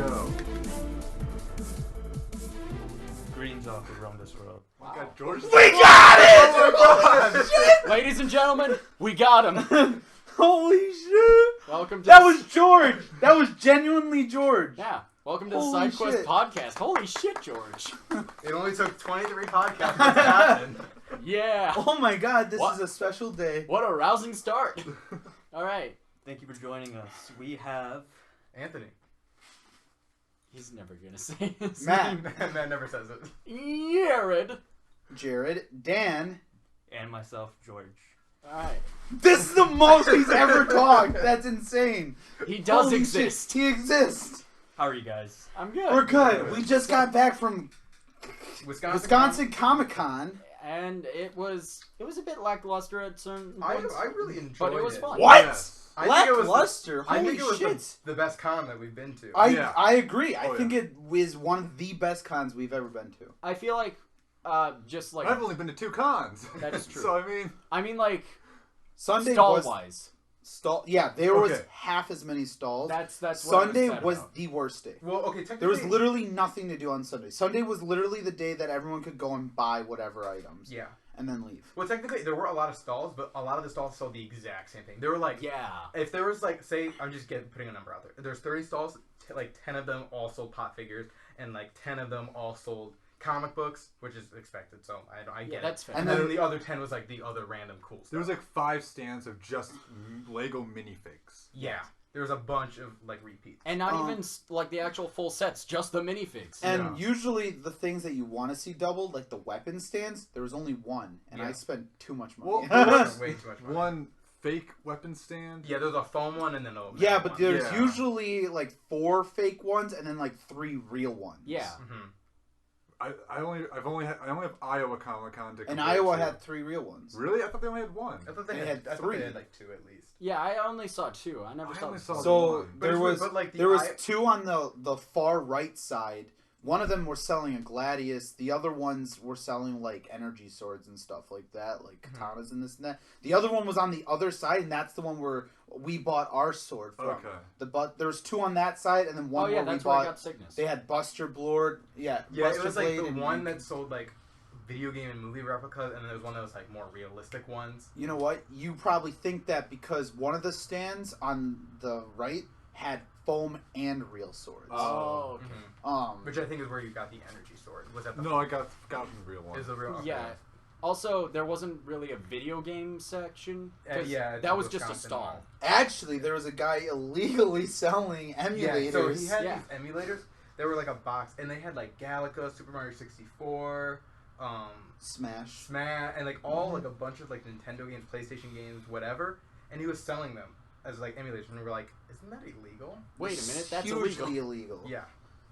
go. Greens off to roam this world. Wow. Got George. We got it! Oh Ladies and gentlemen, we got him. Holy shit! Welcome to That was George! That was genuinely George. yeah. Welcome to the Holy SideQuest shit. podcast. Holy shit, George. It only took 23 podcasts to happen. Yeah. Oh my god, this What? is a special day. What a rousing start. All right. Thank you for joining us. We have Anthony. He's never gonna say his Matt. name. Matt never says it. Jared. Jared, Dan. and myself, George. All right. This is the most he's ever talked. That's insane. He does Holy exist. Shit, he exists. How are you guys? I'm good. We're good. We just got back from Wisconsin Comic-Con. And it was a bit lackluster at certain I points. really enjoyed it. But it was fun. What? Yes. I think it was Lackluster. I Holy think it was shit. the best con that we've been to. I agree. I Oh, think it was one of the best cons we've ever been to. I feel like just like I've only been to 2 cons. That is true. So I mean, like Sunday stall was wise. Yeah, there was Okay. half as many stalls. That's what Sunday I was, was sad about. the worst day. Well, okay, technically There was literally nothing to do on Sunday. Sunday was literally the day that everyone could go and buy whatever items. Yeah. And then leave. Well, technically, there were a lot of stalls, but a lot of the stalls sold the exact same thing. They were like, Yeah. if there was like, say, I'm just putting a number out there. There's 30 stalls, like 10 of them all sold pot figures, and like 10 of them all sold comic books, which is expected. So I get it. That's fair. And And then then- the other 10 was like the other random cool stuff. there was like 5 stands of just Lego minifigs. yeah, there was a bunch of like repeats. And not even like the actual full sets, just the minifigs. And Yeah. usually the things that you want to see doubled, like the weapon stands, there was only one. And Yeah. I spent too much money. Well, there was Way too much money. one fake weapon stand. Yeah, there's a foam one and then a yeah, metal but one. there's Yeah. usually like 4 fake ones and then like 3 real ones. Yeah. Mhm. I only have Iowa Comic Con to And compare Iowa to. had 3 real ones. Really? I thought they only had 1. I thought They they had I thought 3. they had like 2 at least. Yeah, I only saw 2. I never I saw only the saw third. So one. But there it's was weird, but, like, there was 2 on the far right side. One of them were selling a Gladius. The other ones were selling like energy swords and stuff like that, like katanas and this and that. The other one was on the other side, and that's the one where we bought our sword from. Okay. There was 2 on that side, and then one Oh yeah, where we that's where I bought. got Cygnus. They had Buster Blord. Yeah, Yeah, Buster it was like Blade the and one Rankin. that sold like video game and movie replicas, and then there was one that was like more realistic ones. You know what? You probably think that because one of the stands on the right had foam and real swords. Oh, okay. Which I think is where you got the energy sword. Was that the No, I got from the real one. Is the real? Okay. Yeah. Also, there wasn't really a video game section. 'Cause yeah, that was the just a Wisconsin stall. one. Actually, there was a guy illegally selling emulators. Yeah, so he had Yeah. these emulators. They were like a box, and they had like Galaga, Super Mario 64, Smash. Smash, and like all like a bunch of like Nintendo games, PlayStation games, whatever. And he was selling them as like emulators, and we were like, "Isn't that illegal?" Wait a minute, that's hugely illegal. illegal. Yeah.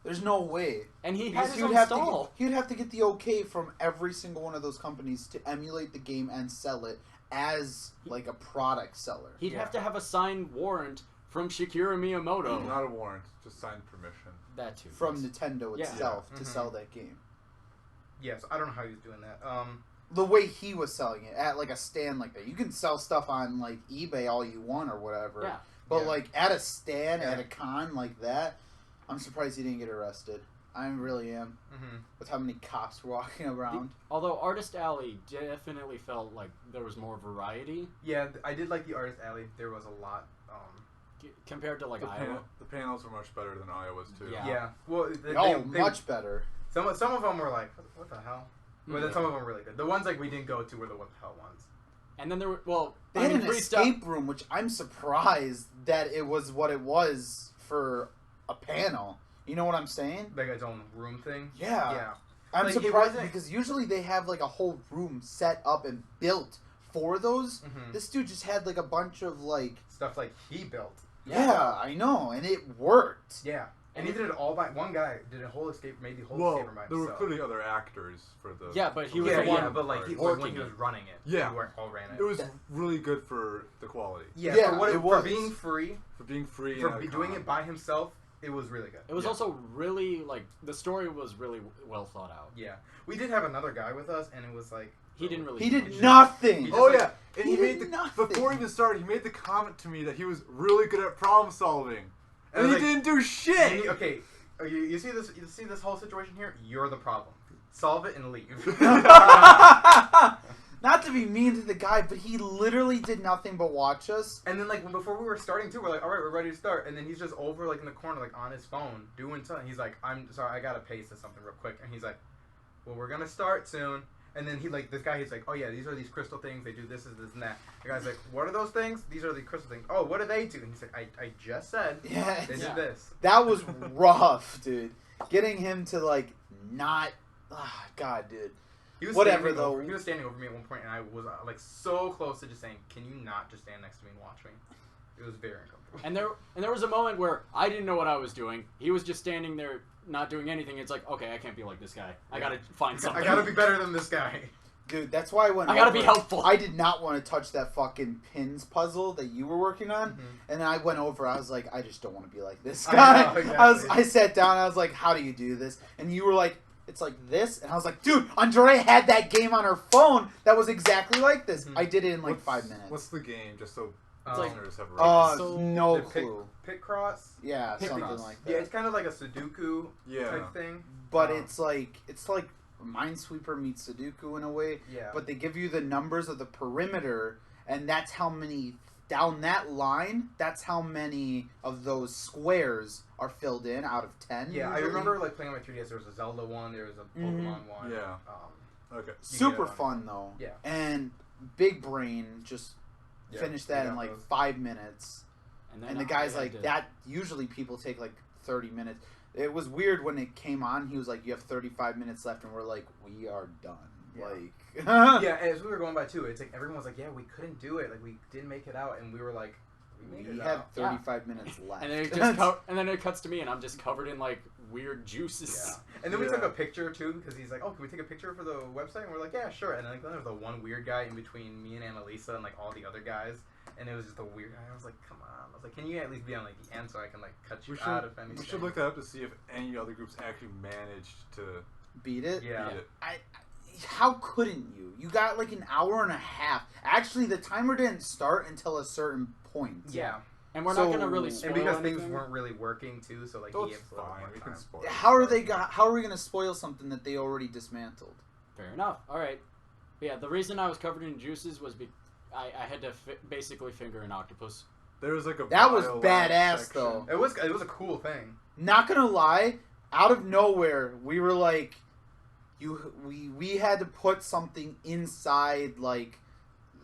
There's no way. And he had Because his you'd own have stall. you'd have to get the okay from every single one of those companies to emulate the game and sell it as like a product seller. He'd Yeah. have to have a signed warrant from Shigeru Miyamoto. Not a warrant, just signed permission. That too. From yes. Nintendo Yeah. itself Yeah. to Mhm. sell that game. Yes, I don't know how he was doing that. The way he was selling it at like a stand like that. You can sell stuff on like eBay all you want or whatever. Yeah. But Yeah. like at a stand Yeah. at a con like that, I'm surprised he didn't get arrested. I really am. With how many cops were walking around. Although Artist Alley definitely felt like there was more variety Yeah, I did like the Artist Alley. There was a lot. compared to like Iowa. The panels were much better than Iowa's too. Yeah. Yeah. Well, Much better. Some of them were like, what the hell? But then some of them were really good. The ones like we didn't go to were the what the hell ones. And then there were They had an free escape room, which I'm surprised that it was what it was for a panel. You know what I'm saying? Like its own room thing. Yeah. Yeah. I'm Like, it surprised wasn't- because usually they have like a whole room set up and stuff for those. Mhm. This dude just had like a bunch of like, Stuff like he built. yeah, I know, and it worked. Yeah. And he did it all by one guy. Did a whole escape, made the whole Well, escape room by there were himself. clearly other actors for the. Yeah, but he was Yeah, the one yeah, but like he, working when he it. was running it, Yeah. he all ran it. It was really good for the quality. Yeah, Yeah, for what it for was. being free, For being free for and doing it by himself, it was really good. It was Yeah. also really like the story was really well thought out. Yeah, we did have another guy with us, and it was like He didn't really. He do did much. nothing. He Oh just, yeah, and he he made did the nothing. before he even started. He made the comment to me that he was really good at problem solving, and And he like- didn't do And shit. okay, You see this? You see this whole situation here? You're the problem. Solve it and leave. Not to be mean to the guy, but he literally did nothing but watch us. And then like before we were starting too, we're like, all right, we're ready to start. And then he's just over like in the corner, like on his phone, doing something. He's like, I'm sorry, I gotta paste something real quick. And he's like, well, we're gonna start soon. And then this guy, he's like, oh yeah, these are these crystal things. They do this and that. The guy's like, what are those things? These are the crystal things. Oh, what do they do? And he's like, I just said Yeah, they did this. that was rough, dude. Getting him to like not, God, dude. He was Whatever, standing though. over- he was standing over me at one point, and I was like so close to just saying, "Can you not just stand next to me and watch me?" It was very uncomfortable. And there was a moment where I didn't know what I was doing. He was just standing there, not doing anything. It's like, okay, I can't be like this guy. I gotta find something. I gotta be better than this guy. Dude, that's why when I gotta be helpful. I did not want to touch that fucking pins puzzle that you were working on, Mhm. and then I went over. I was like, I just don't want to be like this I guy. know, exactly. I sat down. I was like, how do you do this? And you were like, it's like this, and I was like, dude, Andrea had that game on her phone that was exactly like this. Mhm. I did it in like 5 minutes. What's the game? Just so It's like- listeners have a reference. So- No The pick- clue. Pit cross. Yeah, Pick something cross. like that. Yeah, it's kind of like a Sudoku Yeah. type thing. But Um, it's like Minesweeper meets Sudoku in a way. Yeah. But they give you the numbers of the perimeter, and that's how many down that line. That's how many of those squares are filled in out of 10. yeah, I usually. remember like playing on my 3DS. There was a Zelda one. There was a Pokemon one. Yeah. Okay. Super get it on. fun though. Yeah. And Big Brain just Yeah, finished we that in got like those. 5 minutes. then And the I guy's had like, to- that usually people take like 30 minutes. It was weird when it came on. He was like, you have 35 minutes left, and we're like, we are done. Yeah. Like, Yeah, as we were going by too, it's like everyone was like, "Yeah, we couldn't do it. Like we didn't make it out," and we were like, "We made we it have out." 35 minutes left. And then it just and then it cuts to me, and I'm just covered in like weird juices. Yeah. And then we Yeah. took a picture too because he's like, "Oh, can we take a picture for the website?" And we're like, "Yeah, sure." And then like, there was the one weird guy in between me and Annalisa and like all the other guys, and it was just a weird guy. I was like, "Come on!" I was like, "Can you at least be on like the end so I can like cut you We out should, if anything?" we should look that up to see if any other groups actually managed to Beat it? Yeah. beat it. How couldn't you? You got like an hour and a half. Actually, the timer didn't start until a certain point. Yeah. And we're So- not gonna really And spoil And because anything. things weren't really working too, so like Oh, he it's had a little fine. more We time. can spoil it. How are we gonna spoil something that they already dismantled? Fair enough. All right. But yeah, the reason I was covered in juices was I had to basically finger an octopus. There was like a That was bio badass, lab section. though. It was a cool thing. Not gonna lie, out of nowhere, we were like, we had to put something inside like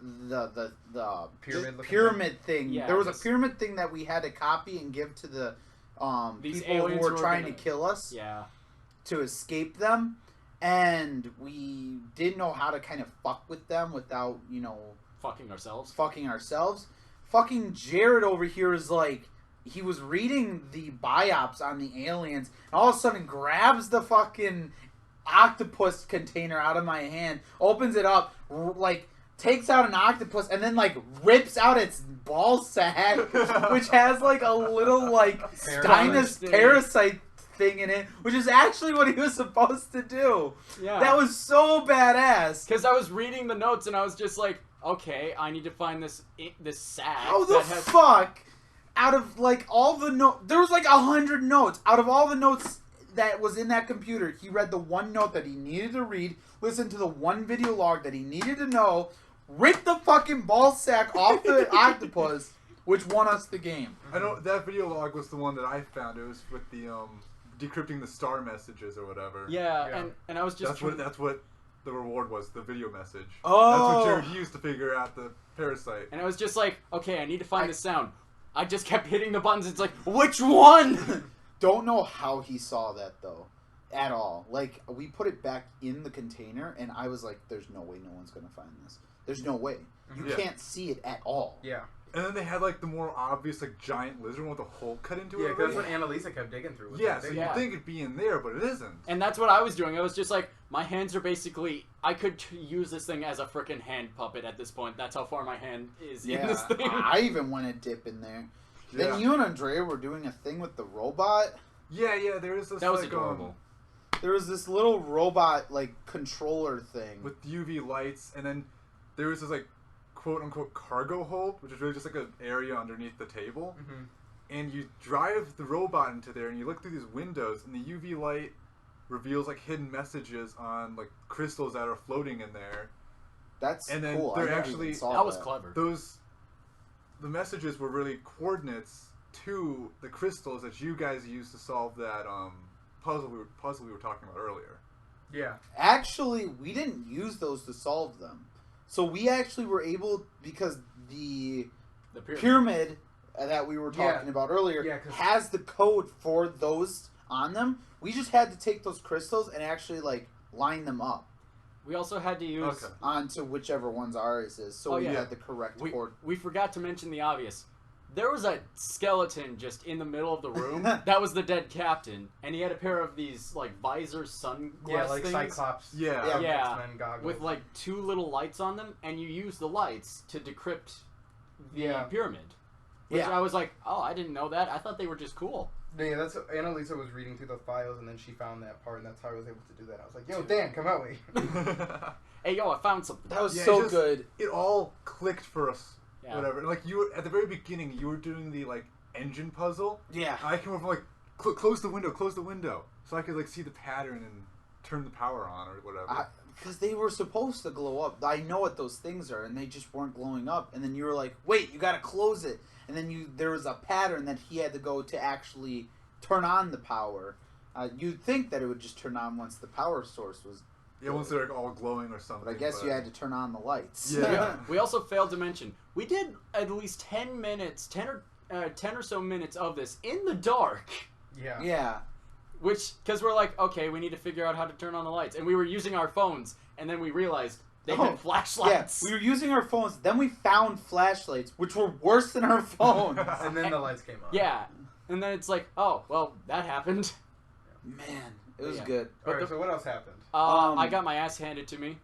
the Pyramid looking pyramid thing. Yeah, there was a this- pyramid thing that we had to copy and give to the These people who aliens were who were trying gonna- to kill us Yeah. to escape them, and we didn't know how to kind of fuck with them without Fucking ourselves. fucking ourselves. Fucking Jared over here is like, he was reading the biops on the aliens, and all of a sudden grabs the fucking octopus container out of my hand, opens it up, like takes out an octopus, and then like rips out its ball sack, which has like a little like Steinus thing. parasite thing in it, which is actually what he was supposed to do. Yeah. That was so badass. Because I was reading the notes and I was just like, okay, I need to find this sack. How the that has- fuck? Out of like all the notes, there was like 100 notes. Out of all the notes that was in that computer, he read the one note that he needed to read, listened to the one video log that he needed to know, ripped the fucking ball sack off the octopus, which won us the game. I know that video log was the one that I found. It was with the decrypting the star messages or whatever. Yeah, Yeah. and I was just That's what the reward was, the video message. Oh. That's what Jared used to figure out the parasite. and I was just like, okay, I need to find this sound. I just kept hitting the buttons. It's like, which one? Don't know how he saw that though, at all. Like, we put it back in the container, and I was like, "There's no way no one's gonna find this. There's no way. You Yeah. can't see it at all." Yeah. And then they had like the more obvious like giant lizard one with a hole cut into Yeah, it. because already. that's what Annalisa kept digging through. was Yeah, that so big you'd Yeah. think it'd be in there, but it isn't. And that's what I was doing. I was just like, my hands are basically, I could use this thing as a freaking hand puppet at this point. That's how far my hand is in Yeah, this thing. I even went a dip in there. Yeah. Then you and Andrea were doing a thing with the robot. Yeah, there was this That was like, adorable. There was this little robot like controller thing. with UV lights, and then there was this like quote unquote cargo hold, which is really just like an area underneath the table. Mm-hmm. and you drive the robot into there, and you look through these windows, and the UV light reveals like hidden messages on like crystals that are floating in there. That's And then cool. they're I never actually- even saw That was clever. The messages were really coordinates to the crystals that you guys used to solve that puzzle we were talking about earlier. Yeah. Actually, we didn't use those to solve them. So we actually were able, because the The pyramid that we were talking about earlier Yeah, 'cause- has the code for those on them. We just had to take those crystals and actually like line them up We also had to use. Okay. onto whichever ones ours is, so Oh, we yeah. had the correct chord. We forgot to mention the obvious. There was a skeleton just in the middle of the room. That was the dead captain, and he had a pair of these like visor sunglass Yeah, like things Cyclops. Yeah. Yeah. X-Men goggles. with like 2 little lights on them, and you use the lights to decrypt the Yeah. pyramid. Which Yeah. I was like, oh, I didn't know that. I thought they were just cool. Yeah, that's Annalisa was reading through the files, and then she found that part, and that's how I was able to do that. I was like, "Yo, Dan, come help me." Hey, yo, I found something. That was Yeah, so just- good. It all clicked for us. Yeah. Whatever. Like you were at the very beginning, you were doing the like engine puzzle. Yeah. I came over like close the window, so I could like see the pattern and turn the power on or whatever. Because they were supposed to glow up. I know what those things are, and they just weren't glowing up. And then you were like, "Wait, you gotta close it." And then there was a pattern that he had to go to actually turn on the power. You'd think that it would just turn on once the power source was, yeah, once they're like, all glowing or something. but I guess you had to turn on the lights. Yeah. We also failed to mention we did at least 10 or so minutes of this in the dark. Yeah. Yeah. Which, because we're like, okay, we need to figure out how to turn on the lights. And we were using our phones, and then we realized they Oh, had flashlights. Yeah, we were using our phones. Then we found flashlights, which were worse than our phones. And then the lights came on. Yeah. And then it's like, oh, well, that happened. Man, it was Yeah. good. Alright, so what else happened? I got my ass handed to me.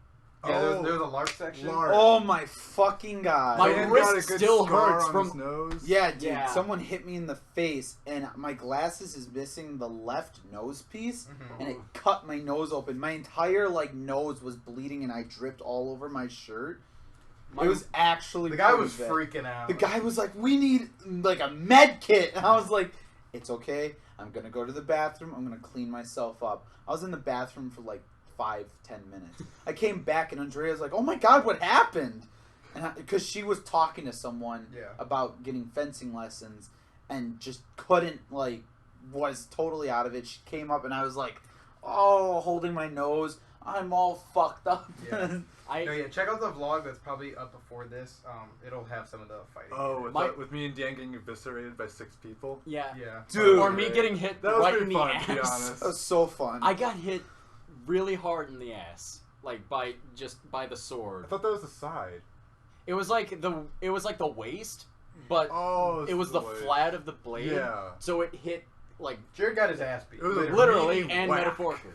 Yeah, Oh, there was a LARP section. LARP. Oh my fucking god. My Dan wrist got a good still scar hurts on from- his nose. Yeah, dude. Yeah. Someone hit me in the face, and my glasses is missing the left nose piece, Mhm. and it cut my nose open. My entire like nose was bleeding, and I dripped all over my shirt. My- It was actually The guy pretty was bad. freaking out. The guy was like, "We need like a med kit," and I was like, "It's okay. I'm gonna go to the bathroom. I'm gonna clean myself up." I was in the bathroom for like 5-10 minutes. I came back and Andrea was like, "Oh my god, what happened?" And because she was talking to someone Yeah. about getting fencing lessons and just couldn't was totally out of it. She came up and I was like, "Oh, holding my nose. I'm all fucked up." Yeah. I No, yeah, check out the vlog that's probably up before this. It'll have some of the fighting. Oh, in with, My- with me and Dan getting eviscerated by 6 people. yeah. it. Yeah. Dude. Or me getting hit That was right pretty in the fun, ass. to be honest. That was so fun. I got hit really hard in the ass, like by the I sword. thought that was the side. It was like the waist, but Oh, it was the way. flat of the blade. Yeah. So it hit like Jared got his ass beat. It was a literally meaty and whack. metaphorically.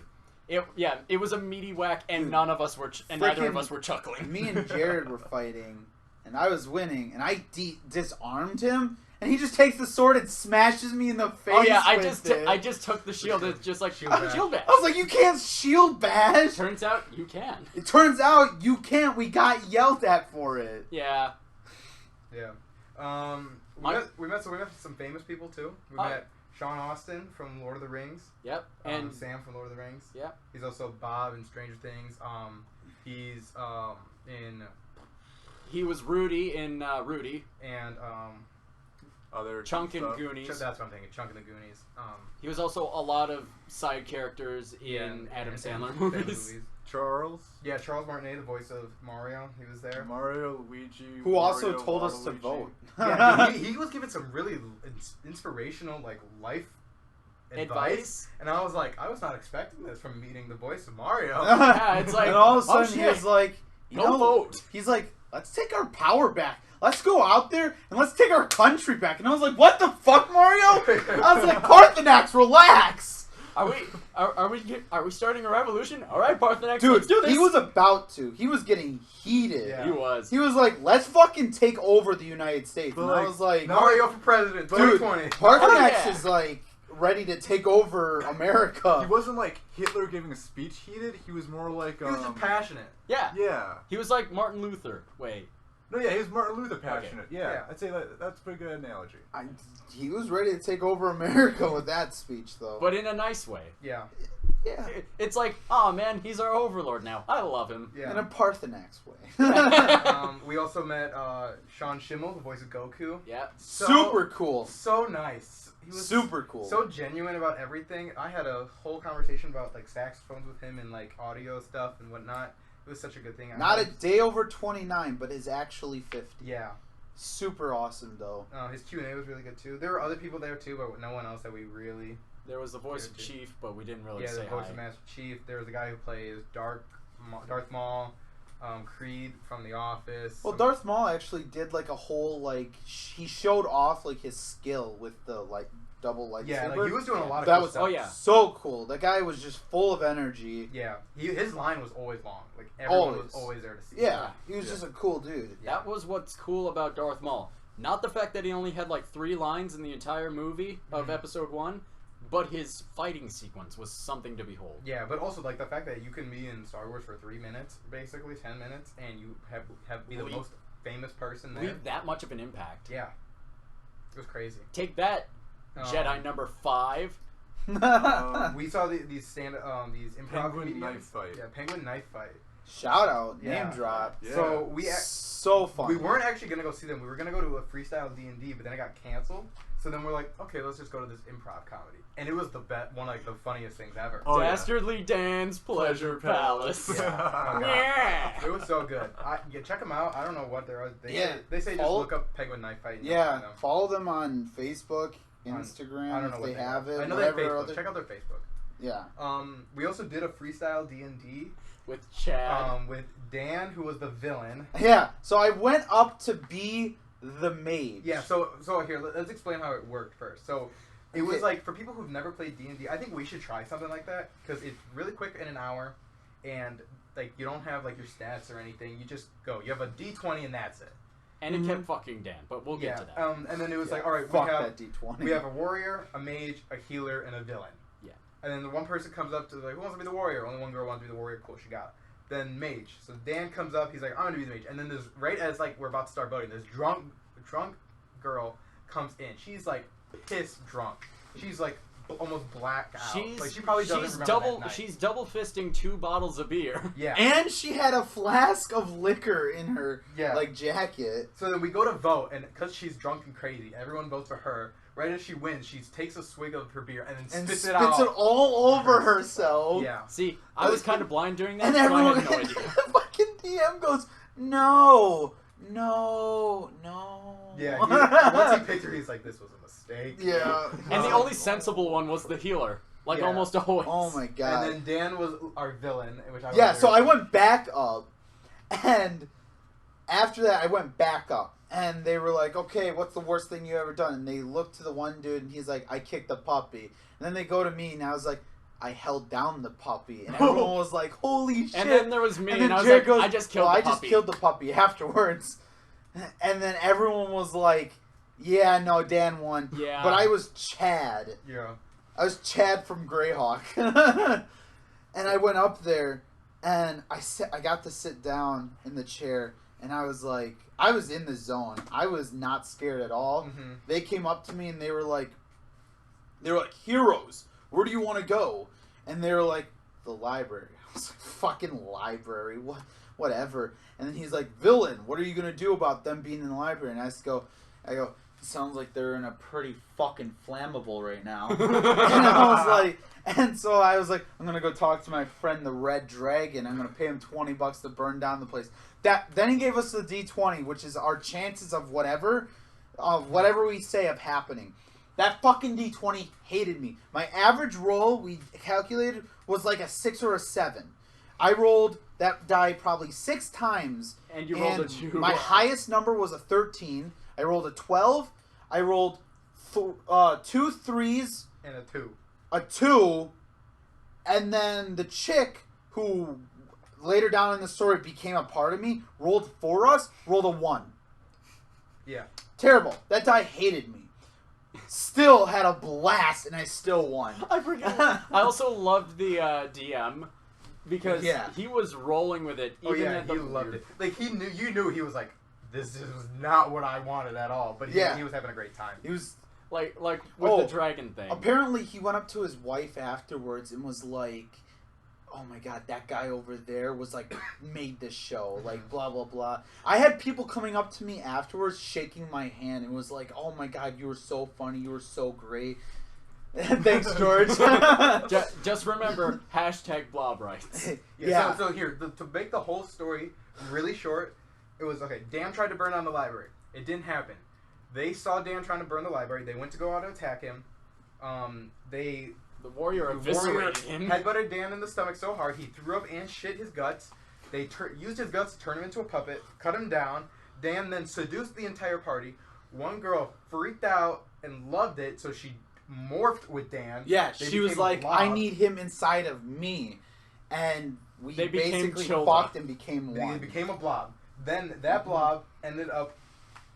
It was a meaty whack, and Dude, none of us were, and neither of frickin' us were chuckling. Me and Jared were fighting, and I was winning, and I disarmed him, and he just takes the sword and smashes me in the face. Oh yeah, I with it. just took the shield. It's just like Shield bash. shield bash. I was like, "You can't shield bash." Turns out you can. It turns out you can't. We got yelled at for it. Yeah. Yeah. We My- met some famous people too. We Oh. met Sean Austin from Lord of the Rings. Yep. And Sam from Lord of the Rings. Yep. He's also Bob in Stranger Things. He's in he was Rudy in Rudy. and Other Chunk and stuff. Goonies. that's what I'm thinking. Chunk in the Goonies. He was also a lot of side characters in Adam Sandler movies. Charles. Yeah, Charles Martinet, the voice of Mario, he was there. Mario, Luigi. Who also Mario, told us to Waluigi. vote. Yeah, he was giving some really inspirational life advice, and I was like, I was not expecting this from meeting the voice of Mario. Yeah, it's like, and all of a oh, sudden he shit. was like, you No know, vote. He's like, "Let's take our power back. Let's go out there and let's take our country back." And I was like, "What the fuck, Mario?" I was like, "Parthenax, relax." Are we starting a revolution? All right, Parthenax, Dude, let's do this. he was about to. He was getting heated. Yeah. He was. He was like, "Let's fucking take over the United States." But, and I like, was like, Mario for president, dude, 2020. Parthenax Oh, yeah. is like ready to take over America. He wasn't like Hitler giving a speech heated. He was more like He was just passionate. Yeah. yeah. He was like Martin Luther. Wait. No, yeah, he's Martin Luther passionate. Okay. Yeah, Yeah. I'd say that's a pretty good analogy. He was ready to take over America with that speech, though. But in a nice way. Yeah. yeah, It's like, oh man, he's our overlord now. I love him. Yeah. in a Parthenax way. We also met Sean Schimmel, the voice of Goku. Yeah. Super cool. So nice. He was Super cool. So genuine about everything. I had a whole conversation about like saxophones with him and like audio stuff and whatnot. It was such a good thing. Not a day over 29, but is actually 50. Yeah. Super awesome, though. His Q&A was really good too. There were other people there too, but no one else that we really. There was the voice of Good, too. Chief, but we didn't really Yeah, say the voice hi. of Master Chief. There was a guy who plays Darth Maul, Creed from The Office. Well, Darth Maul actually did like a whole like he showed off like his skill with the like double lightsaber. Yeah, like he was doing a lot of that cool was stuff. Oh, yeah. so cool. That guy was just full of energy. Yeah, his line was always long. Like everyone was Always. always there to see. Yeah, he was Yeah. just a cool dude. Yeah. That was what's cool about Darth Maul. Not the fact that he only had like 3 lines in the entire movie of Mhm. episode 1, but his fighting sequence was something to behold. Yeah, but also like the fact that you can be in Star Wars for 3 minutes, basically 10 minutes, and you have be the Leave- most famous person there. Leave that much of an impact. Yeah, it was crazy. Take that, Jedi number 5. We saw these these improv Penguin comedians. knife fight. Yeah, penguin knife fight. Shout out, Yeah. name drop. Yeah. So we So fun. we weren't actually gonna go see them. We were gonna go to a freestyle D&D, but then it got canceled. So then we're like, okay, let's just go to this improv comedy, and it was the one of like the funniest things ever. Oh, yeah. Dastardly Dan's Pleasure Palace. Yeah. Yeah. It was so good. Check them out. I don't know what they're. Yeah. They say just Follow- look up Penguin Knife Fight. And you'll Yeah, find them. follow them on Facebook, On- Instagram I don't know if what they have it. I know they have whatever Facebook. other- Check out their Facebook. Yeah. We also did a freestyle D&D With Chad. with Dan, who was the villain. Yeah. So I went up to be the mage. Yeah. So here, let's explain how it worked first. So it was Okay. like for people who've never played D&D, I think we should try something like that because it's really quick in an hour, and like you don't have like your stats or anything. You just go. You have a D20 and that's it. And it kept fucking Dan, but we'll get to that. And then it was Yeah, like, all right, fuck we have that D20. we have a warrior, a mage, a healer, and a villain. Yeah. And then the one person comes up to like, who wants to be the warrior? Only one girl wants to be the warrior. Cool, she got it. Then mage. So Dan comes up. He's like, I'm gonna be the mage. And then there's right as like we're about to start voting, this drunk girl comes in. She's like pissed drunk. She's like almost black out. Like she probably doesn't remember that night. She's double fisting 2 bottles of beer. Yeah. And she had a flask of liquor in her Yeah. like jacket. So then we go to vote, and because she's drunk and crazy, everyone votes for her. Right as she wins, she takes a swig of her beer and then And spits spits it out. it all over herself. Yeah. See, I was kind of blind during that, And so I everyone, had no idea. the fucking DM goes, no. Yeah. Once he picked her, he's like, "This was a mistake." Yeah. And the only sensible one was the healer. Like Yeah. almost always. Oh my god. And then Dan was our villain, which I was Yeah, very so I excited. went back up, and after that, I went back up, and they were like, "Okay, what's the worst thing you ever done?" And they looked to the one dude, and he's like, "I kicked the puppy." And then they go to me, and I was like, "I held down the puppy," and everyone was like, "Holy shit!" And then there was me, And and, then I was Jared like, goes, I just killed "Well, the I just puppy. killed the puppy afterwards." And then everyone was like, "Yeah, no, Dan won." Yeah. But I was Chad. Yeah. I was Chad from Greyhawk. And I went up there, and I got to sit down in the chair, and I was like, I was in the zone. I was not scared at all. Mm-hmm. They came up to me, and they were like, "Heroes, where do you want to go?" And they were like, "The library." I was like, "Fucking library, whatever." And then he's like, "Villain, what are you gonna do about them being in the library?" And I go, "Sounds like they're in a pretty fucking flammable right now." And I was like, and so I was like, "I'm gonna go talk to my friend the Red Dragon. I'm gonna pay him $20 to burn down the place." Then he gave us the D20, which is our chances of whatever we say of happening. That fucking D20 hated me. My average roll we calculated was like a 6 or a 7. I rolled that die probably 6 times. And you rolled a 2. My highest number was a 13. I rolled a 12. I rolled 2 3s, And a 2. a 2, and then the chick who later down in the story became a part of me rolled for us, rolled a 1. Yeah. Terrible. That die hated me. Still had a blast, and I still won. I forgot. I also loved the DM because Yeah. he was rolling with it. Oh Even yeah, at the he loved it. Like you knew he was like this was not what I wanted at all. But he, Yeah. he was having a great time. He was Like with Oh, the dragon thing. apparently he went up to his wife afterwards and was like, "Oh my god, that guy over there was like made this show, like blah blah blah." I had people coming up to me afterwards, shaking my hand, and was like, "Oh my god, you were so funny, you were so great." Thanks, George. Just remember #blob rights. Yeah. So here, to make the whole story really short, it was okay. Dan tried to burn down the library. It didn't happen. They saw Dan trying to burn the library. They went to go out and attack him. The warrior warrior eviscerated him. headbutted Dan in the stomach so hard he threw up and shit his guts. They used his guts to turn him into a puppet, cut him down. Dan then seduced the entire party. One girl freaked out and loved it, so she morphed with Dan. Yeah, They she was became a like, blob. "I need him inside of me," and we They became basically Childa. fucked and became They one. became a blob. Then that blob ended up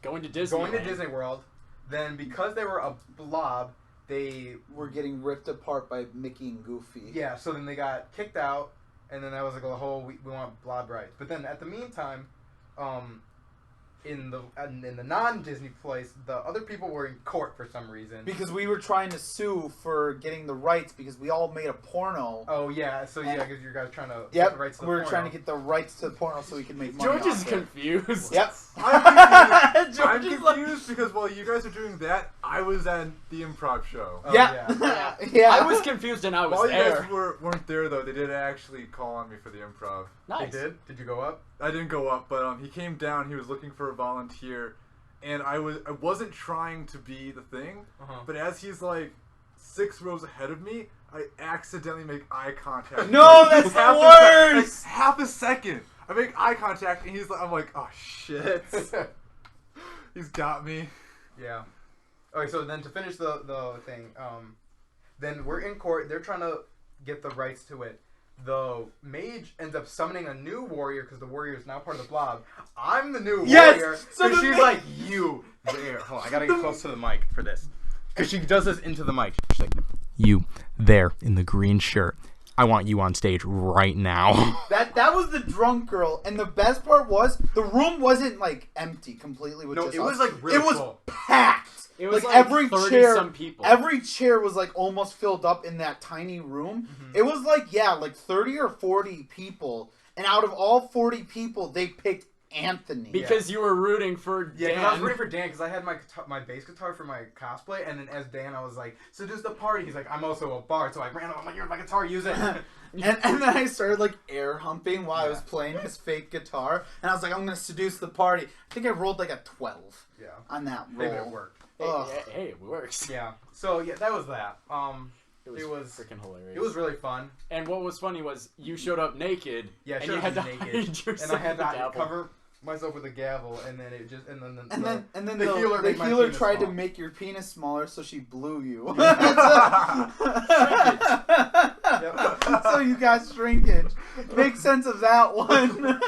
Going to Disney. going to Disney World. Then because they were a blob, they We're getting ripped apart by Mickey and Goofy. yeah. So then they got kicked out, and then that was like a whole we want blob rights. But then at the meantime, in the non-Disney place, the other people were in court for some reason. Because we were trying to sue for getting the rights because we all made a porno. Oh yeah, so yeah, because you guys trying to get Yep, the rights to the we were porno. trying to get the rights to the porno so we could make money. George is off it. confused. Yep. I'm George I'm is like, confused because while you guys are doing that, I was at the improv show. Oh, yeah, yeah. I was confused and I was While you there. guys weren't there though, they did actually call on me for the improv. Nice. They did? Did you go up? I didn't go up, but he came down. He was looking for a volunteer, and I wasn't trying to be the thing, but as he's like 6 rows ahead of me, I accidentally make eye contact. No, that's the worst! Half a second. I make eye contact, and I'm like, oh shit, he's got me. Yeah. Okay, so then to finish the thing, then we're in court. They're trying to get the rights to it. The mage ends up summoning a new warrior because the warrior is now part of the blob. I'm the new Yes! warrior. So So the she's ma- like, you there. Hold on, I gotta get close to the mic for this. Because she does this into the mic. She's like, you there in the green shirt. I want you on stage right now. That was the drunk girl, and the best part was the room wasn't like empty completely with No, just it was, us. like, really it was full. packed. It was like like every 30 chair, some people. every chair was like almost filled up in that tiny room. It was like like 30 or 40 people, and out of all 40 people, they picked Anthony. Because you were rooting for Yeah, Dan. 'cause I was rooting for Dan because I had my bass guitar for my cosplay, and then as Dan, I was like, so just the party. He's like, I'm also a bard, so I ran up. I'm like, you're my guitar, use it. And then I started like air humping while I was Yeah. playing his fake guitar, and I was like, I'm gonna seduce the party. I think I rolled like a 12 Yeah, on that maybe it roll. worked. Ugh. Hey, it works. Yeah, so yeah, that was that. It was freaking hilarious. It was really fun. And what was funny was you showed up naked. Yeah, I and showed you up had to naked, hide and yourself I had with to the gavel. cover myself with a gavel, and then it just and then The healer made my healer penis tried small. to make your penis smaller, so she blew you. Yep. So you got shrinkage. Make sense of that one.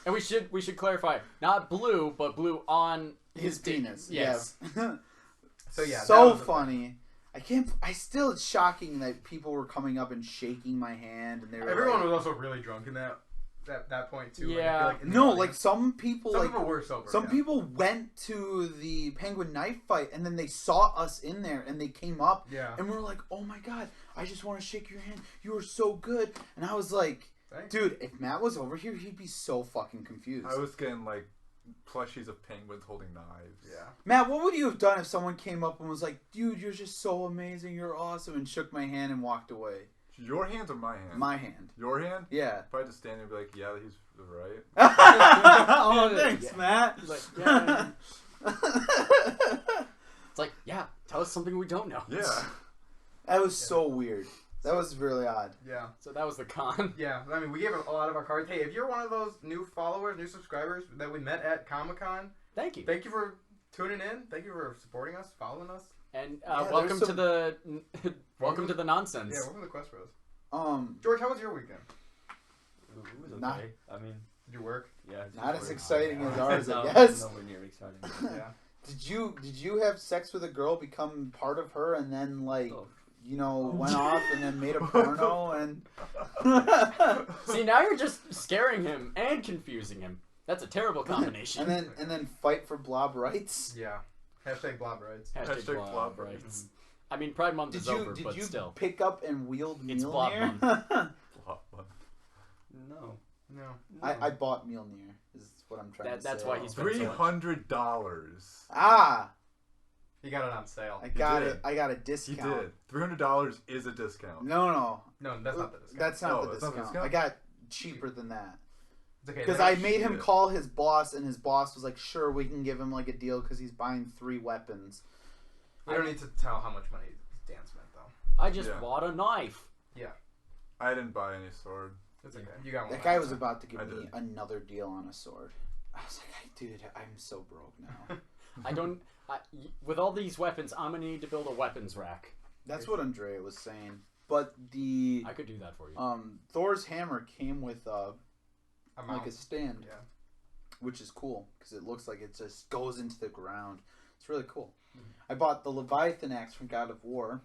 And we should clarify, not blue, but blue on His penis. Yes. Yeah. So yeah, that so was the- funny. It's shocking that people were coming up and shaking my hand, and they were Everyone like, was also really drunk in that point too. Yeah. Like, in the no, audience. like some people, some like people were sober. some yeah. people went to the Penguin Knife fight, and then they saw us in there, and they came up, Yeah. and we were like, "Oh my god, I just want to shake your hand. You were so good." And I was like, Thanks. "Dude, if Matt was over here, he'd be so fucking confused." I was getting like plushies of penguins holding knives. Yeah. Matt, what would you have done if someone came up and was like, "Dude, you're just so amazing. You're awesome," and shook my hand and walked away? Your hands or my hand? My hand. Your hand? Yeah. Probably just stand there and be like, yeah, he's right. Oh, thanks, Yeah. Matt. He's like, yeah. It's like, yeah, tell us something we don't know. Yeah. That was so weird. That was really odd. Yeah. So that was the con. Yeah, I mean, we gave a lot of our cards. Hey, if you're one of those new followers, new subscribers that we met at Comic-Con, Thank you. thank you for tuning in. Thank you for supporting us, following us. And Yeah, welcome there's to the welcome to the nonsense. Yeah, welcome to the Quest Bros. Um, George, how was your weekend? It was okay. Not- I mean, Did you work? yeah. it's Not as work. exciting as ours, I No, guess. Nowhere near exciting. Yeah. did you have sex with a girl, become part of her, and then like Oh. went off and then made a porno and? See, now you're just scaring him and confusing him. That's a terrible combination. and then fight for blob rights. Yeah. Hashtag blob rights. Hashtag Hashtag blob blob rights. I mean, Pride Month is over, Did but you still. pick up and wield It's Mjolnir? blob month. No. No. I bought Mjolnir. Is what I'm trying to say. That's why he's spent so much. $300. Ah, You got it on sale. I got did. it. I got a He discount. did. $300 is a discount. No. No, that's not the discount. That's not No, the that's not the discount. discount? I got cheaper than that. It's okay. Because they- I made him shit. call his boss, and his boss was like, "Sure, we can give him like a deal because he's buying 3 weapons." We don't need to tell how much money Dan spent, though. I just Yeah. bought a knife. I didn't buy any sword. It's okay. You got one. That guy last was time. about to give I me did. another deal on a sword. I was like, "Dude, I'm so broke now." I don't. With all these weapons, I'm gonna need to build a weapons rack. That's what Andrea was saying. But the I could do that for you. Thor's hammer came with A like mount. a stand, Yeah. which is cool because it looks like it just goes into the ground. It's really cool. I bought the Leviathan axe from God of War.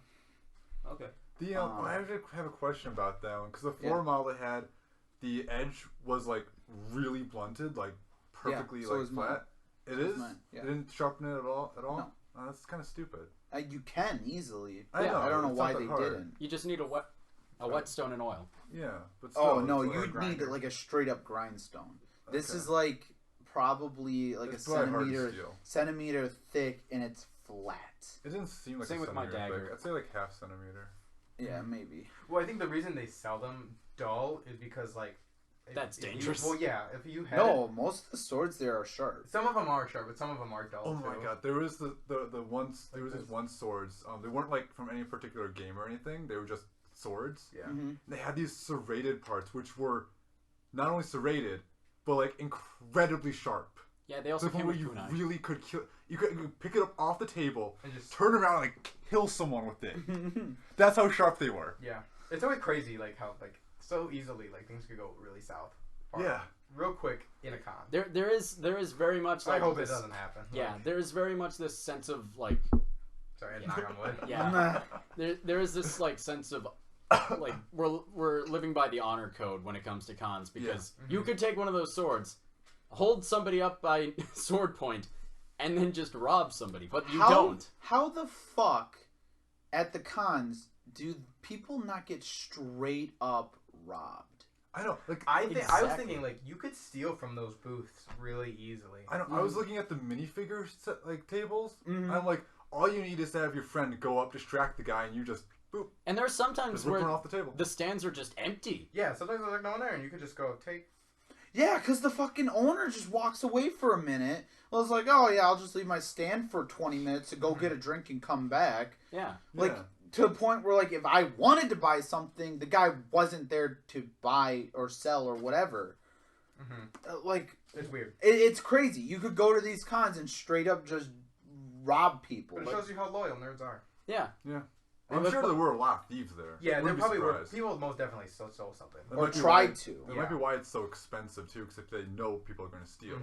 Okay. The I actually have a question about that one because the Yeah. floor model it had, the edge was like really blunted, like perfectly so is mine. flat. It So is is. mine, yeah. It didn't sharpen it at all. No. Oh, that's kind of stupid. You can easily. I know, I don't know it's why not they that hard. didn't. You just need a whetstone and oil. Yeah, but still, Oh no, it's you'd like, need grinder. like a straight up grindstone. This Okay. is like probably like it's a probably hard to steal. centimeter thick, and it's flat. It didn't seem like Same a with my centimeter thick. dagger. I'd say like half centimeter. Yeah, maybe. Well, I think the reason they sell them dull is because like. That's if you- dangerous. well, yeah. If you had No, most of the swords there are sharp. some of them are sharp, but some of them are dull. Oh my too. god, there was the ones there was Like these one swords. They weren't like from any particular game or anything. They were just swords. Yeah. Mm-hmm. They had these serrated parts, which were not only serrated, but like incredibly sharp. Yeah, they To also the point came where with you kunai. really could kill. You could pick it up off the table, And just turn around, and like kill someone with it. That's how sharp they were. yeah. It's always crazy like how like so easily like things could go really south. Or Yeah. Real quick in a con. There is very much I like hope this, it doesn't happen. Yeah, Like, there is very much this sense of like sorry, I had to knock on wood. yeah. there is this like sense of like we're living by the honor code when it comes to cons because you could take one of those swords, hold somebody up by sword point, and then just rob somebody, but you don't. How the fuck at the cons do people not get straight up robbed? I know. Like I was Exactly. thinking like you could steal from those booths really easily. I don't. I was looking at the minifigure set, like tables. Mhm. I'm like, all you need is to have your friend go up, distract the guy, and you just boop, And there's sometimes just rip where one off the table. the stands are just empty. Yeah, sometimes there's like no one there, and you could just go take. Yeah, because the fucking owner just walks away for a minute. I was like, oh yeah, I'll just leave my stand for 20 minutes to go get a drink and come back. Yeah. Like, Yeah. to the point where, like, if I wanted to buy something, the guy wasn't there to buy or sell or whatever. Like, It's weird, it's crazy. You could go to these cons and straight up just rob people. but it Like, shows you how loyal nerds are. Yeah. I'm But- sure there were a lot of thieves there. Yeah, there Wouldn't be probably were. surprised. People most definitely stole something. That or might be tried why- to. That might be why it's so expensive too, because if they know people are going to steal.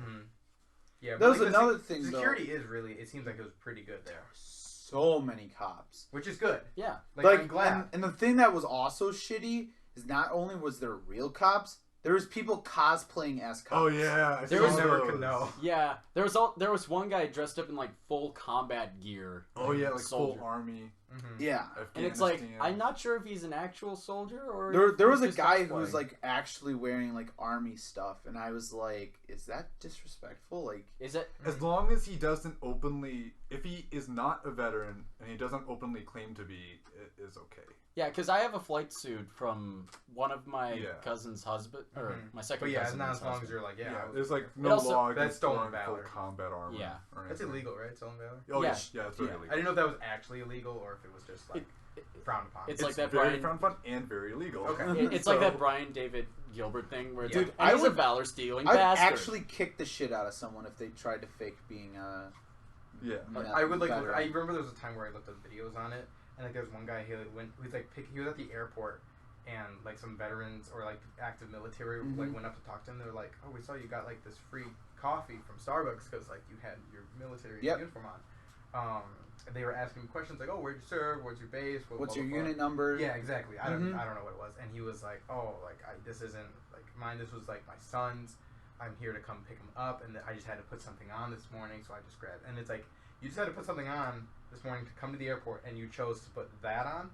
Yeah, That was the another thing, though. Security is really. It seems like it was pretty good there, So many cops. which is good. Yeah. Like, I'm glad. And the thing that was also shitty is not only was there real cops, there was people cosplaying as cops. Oh yeah, I There saw was- never those. could know. Yeah. There was one guy dressed up in like full combat gear. Oh yeah, like Soldier. full army. Yeah. And it's like Afghanistan. I'm not sure if he's an actual soldier or There if was a he's just guy who was cosplaying. like actually wearing like army stuff, and I was like, is that disrespectful? Like, Is it? As long as he doesn't openly, if he is not a veteran and he doesn't openly claim to be, it is okay. Yeah, because I have a flight suit from one of my Yeah. cousin's husband or my second But yeah, cousin's not as long as husband. you're like, yeah, There's like It no also- law That's against stolen wearing full valor. combat armor. Yeah. or that's anything. illegal, right? Stolen valor. Oh Yeah. yeah, it's very Yeah. I illegal. didn't know if that was actually illegal or if it was just like frowned upon. It's like that very Brian. frowned upon and very illegal. Okay. It's like that Brian David Gilbert thing where it's Yeah. like, Dude, and I he's a would- valor stealing I'd bastard. actually kick the shit out of someone if they tried to fake being a. Yeah. I would like. veteran. I remember there was a time where I looked at videos on it, and like there was one guy he was at the airport, and like some veterans or like active military like went up to talk to him. They're like, "Oh, we saw you got like this free coffee from Starbucks because like you had your military Yep. uniform on." They were asking him questions like, "Oh, where'd you serve? What's your base? What's blah, your blah, blah." unit number? Yeah, exactly. I don't Mhm. know what it was, and he was like, "Oh, like this isn't like mine. This was like my son's." I'm here to come pick him up, and I just had to put something on this morning, so I just grabbed. And it's like, you just had to put something on this morning to come to the airport, and you chose to put that on?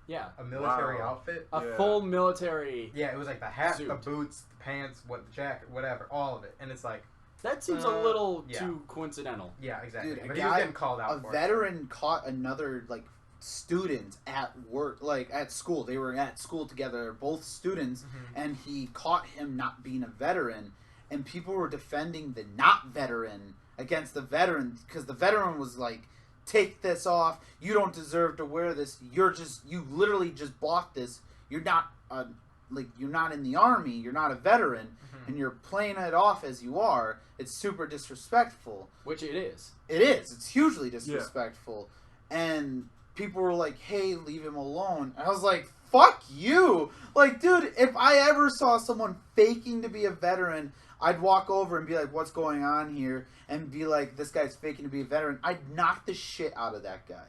Yeah. A military outfit? A full military. Yeah, it was like the hat, suit. the boots, the pants, the jacket, whatever, all of it. And it's like... That seems a little too coincidental. Yeah, exactly. Dude, but he was getting called out for it. A veteran caught another, like, student at work, like, at school. They were at school together, both students, and he caught him not being a veteran, and people were defending the not veteran against the veteran, because the veteran was like, take this off, you don't deserve to wear this, you literally just bought this, you're not you're not in the army, you're not a veteran, and you're playing it off as you are. It's super disrespectful. Which it is. It is. It's hugely disrespectful. And people were like, hey, leave him alone. And I was like, fuck you. Like, dude, if I ever saw someone faking to be a veteran, I'd walk over and be like, what's going on here? And be like, this guy's faking to be a veteran. I'd knock the shit out of that guy.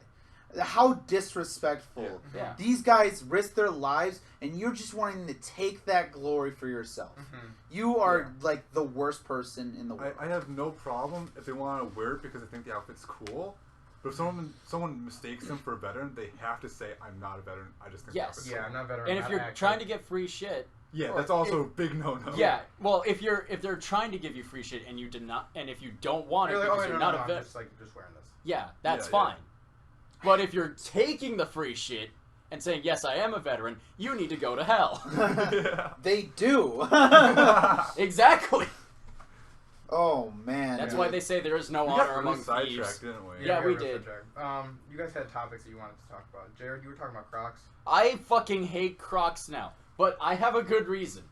How disrespectful. Yeah. These guys risk their lives, and you're just wanting to take that glory for yourself. You are, like, the worst person in the world. I have no problem if they want to wear it because they think the outfit's cool. But if someone mistakes them for a veteran, they have to say, I'm not a veteran. I just think the outfit's cool. Yeah, I'm not a veteran. And if you're trying to get free shit... Yeah, that's also a big no-no. Yeah, well, if they're trying to give you free shit and you did not, and if you don't want it because you're not a veteran... just wearing this. Yeah, that's fine. But if you're taking the free shit and saying, yes, I am a veteran, you need to go to hell. They do. Exactly. Oh, man. That's why they say there is no honor among thieves. Sidetracked, didn't we? Yeah, we did. You guys had topics that you wanted to talk about. Jared, you were talking about Crocs. I fucking hate Crocs now, but I have a good reason.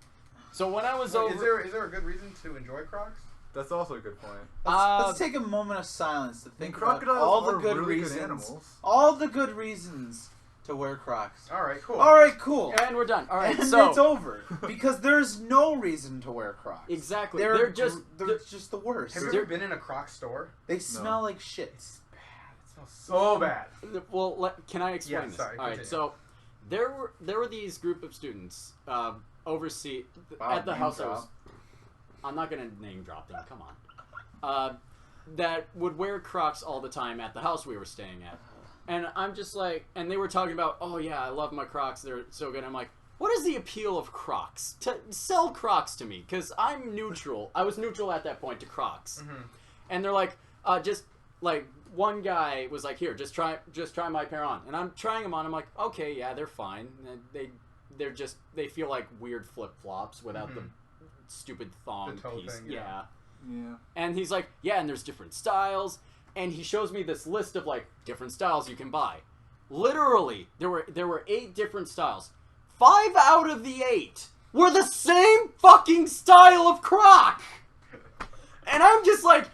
So when I was over... Is there a good reason to enjoy Crocs? That's also a good point. Let's take a moment of silence to think about crocodiles all the are good really reasons. good animals. All the good reasons to wear Crocs. All right, cool. All right, cool. And we're done. All right, and so... it's over. Because there's no reason to wear Crocs. Exactly. They're just the worst. Have you ever been in a Crocs store? They smell like shit. It's bad. It smells so bad. Well, can I explain this? Sorry, all right, so there were these group of students overseas at the house I was... I'm not going to name drop them, come on. That would wear Crocs all the time at the house we were staying at. And I'm just like, and they were talking about, oh yeah, I love my Crocs, they're so good. I'm like, what is the appeal of Crocs? Sell Crocs to me, because I'm neutral. I was neutral at that point to Crocs. And they're like, just like, one guy was like, here, just try my pair on. And I'm trying them on, I'm like, okay, yeah, they're fine. They feel like weird flip-flops without the stupid thong piece. Thing, yeah. Yeah. And he's like, yeah, and there's different styles. And he shows me this list of, like, different styles you can buy. Literally, there were 8 different styles. 5 out of the 8 were the same fucking style of Croc! And I'm just like,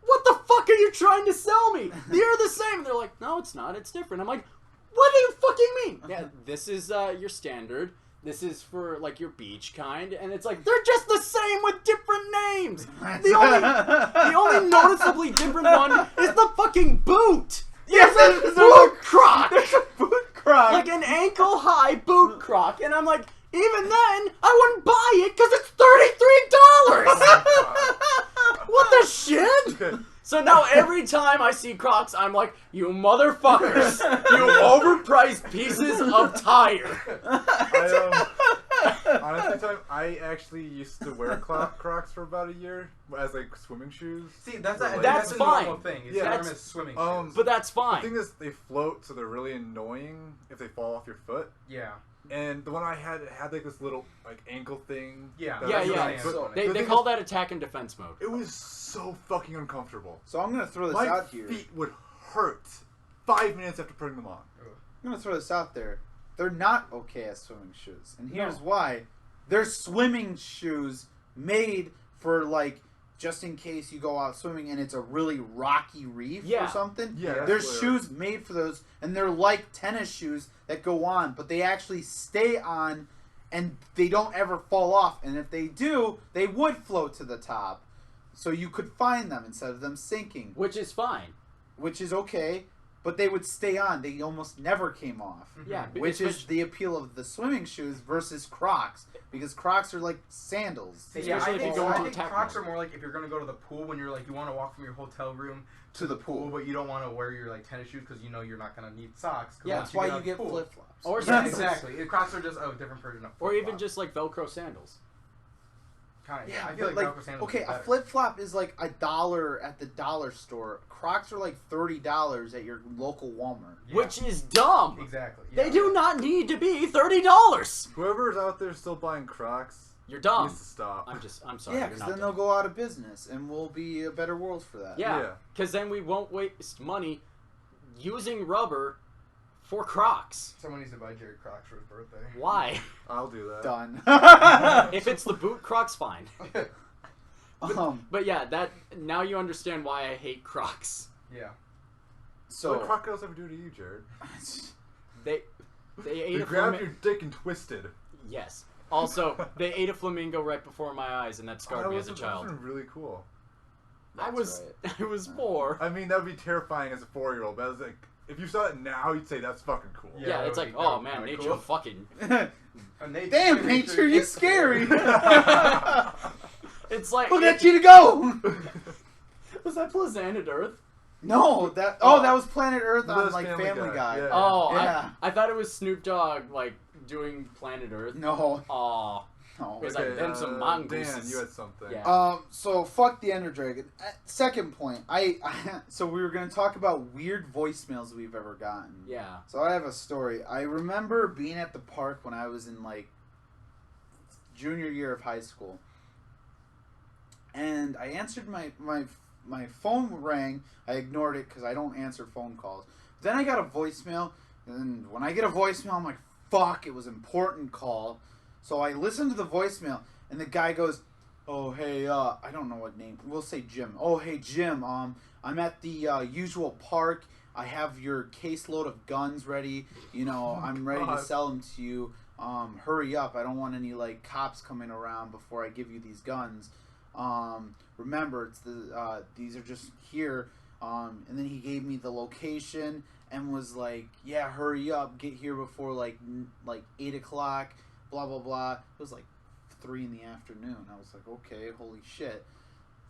what the fuck are you trying to sell me? They're the same. And they're like, no, it's not. It's different. I'm like, what do you fucking mean? Yeah, this is your standard. This is for, like, your beach kind. And it's like, they're just the same with different names. The only noticeably different one is the fucking boot. Yes, it's a boot Croc. There's a boot Croc. Like an ankle-high boot Croc. And I'm like, even then, I wouldn't buy it because it's $33. What the shit? So now every time I see Crocs, I'm like, you motherfuckers, you overpriced pieces of tire. Honestly, I actually used to wear Crocs for about a year as like swimming shoes. See, that's a fine. normal thing. It's Yeah, as swimming shoes. But that's fine. The thing is, they float, so they're really annoying if they fall off your foot. Yeah. And the one I had like this little like ankle thing. Yeah. They call that attack and defense mode. It was so fucking uncomfortable. So I'm gonna throw this My out here. feet would hurt 5 minutes after putting them on. I'm gonna throw this out there. They're not okay as swimming shoes, and here's why. They're swimming shoes made for, like, just in case you go out swimming and it's a really rocky reef or something. Yeah, there's shoes made for those, and they're like tennis shoes that go on, but they actually stay on, and they don't ever fall off. And if they do, they would float to the top, so you could find them instead of them sinking. Which is fine. Which is okay. but they would stay on. They almost never came off. Yeah, Which is the appeal of the swimming shoes versus Crocs, because Crocs are like sandals. Yeah, Especially I if you think, go I into think tech Crocs mode. are more like if you're gonna go to the pool when you're like you want to walk from your hotel room to the pool, but you don't want to wear your like tennis shoes because you know you're not gonna need socks. 'Cause Yeah, once That's why get you out get the pool- flip flops. Or Yeah, sandals. exactly. Crocs are just a different version of Or even flip-flop. just like Velcro sandals. Kind of. Yeah, I feel but like, like Velcro sandals okay, are a better. flip flop is like $1 at the dollar store. Crocs are like $30 at your local Walmart. Yeah. Which is dumb. Exactly. They yeah. do not need to be $30. Whoever's out there still buying Crocs You're dumb. needs to stop. I'm sorry. Yeah, you're because not then dumb. they'll go out of business, and we'll be a better world for that. Yeah, Yeah. because then we won't waste money using rubber for Crocs. Someone needs to buy Jared Crocs for his birthday. Why? I'll do that. Done. If it's the boot Crocs, fine. But yeah, that now you understand why I hate Crocs. Yeah. So what So Croc girls ever do to you, Jared? They ate They a grabbed flamingo. your dick and twisted. Yes. Also, they ate a flamingo right before my eyes, and that scarred me as a That child. would've been really cool. I was right. I was 4. I mean, that'd be terrifying as a 4-year-old, but I was like, if you saw it now, you'd say that's fucking cool. Yeah, Yeah, it's that like, would be oh kinda man, nature cool. fucking. And they damn, nature, you scary. It's like Look at you to go. Was that Planet Earth? No, that was Planet Earth That on was like Family Family Guy, Guy. yeah. Oh, Yeah. I thought it was Snoop Dogg like doing Planet Earth. No, Oh, no. It's like them some mongooses. Dan, you had something. Yeah. So fuck the Ender Dragon. Second point, so we were gonna talk about weird voicemails we've ever gotten. yeah. So I have a story. I remember being at the park when I was in like junior year of high school, and I answered my phone rang. I ignored it because I don't answer phone calls. Then I got a voicemail, and when I get a voicemail, I'm like, "Fuck! It was an important call." So I listened to the voicemail, and the guy goes, "Oh hey, I don't know what name. We'll say Jim. Oh hey Jim, I'm at the usual park. I have your caseload of guns ready. You know, I'm ready to God. sell them to you. Hurry up! I don't want any like cops coming around before I give you these guns. Remember, it's these are just here." And then he gave me the location and was like, "Yeah, hurry up, get here before like 8 o'clock." Blah blah blah. It was like 3 in the afternoon. I was like, okay, holy shit.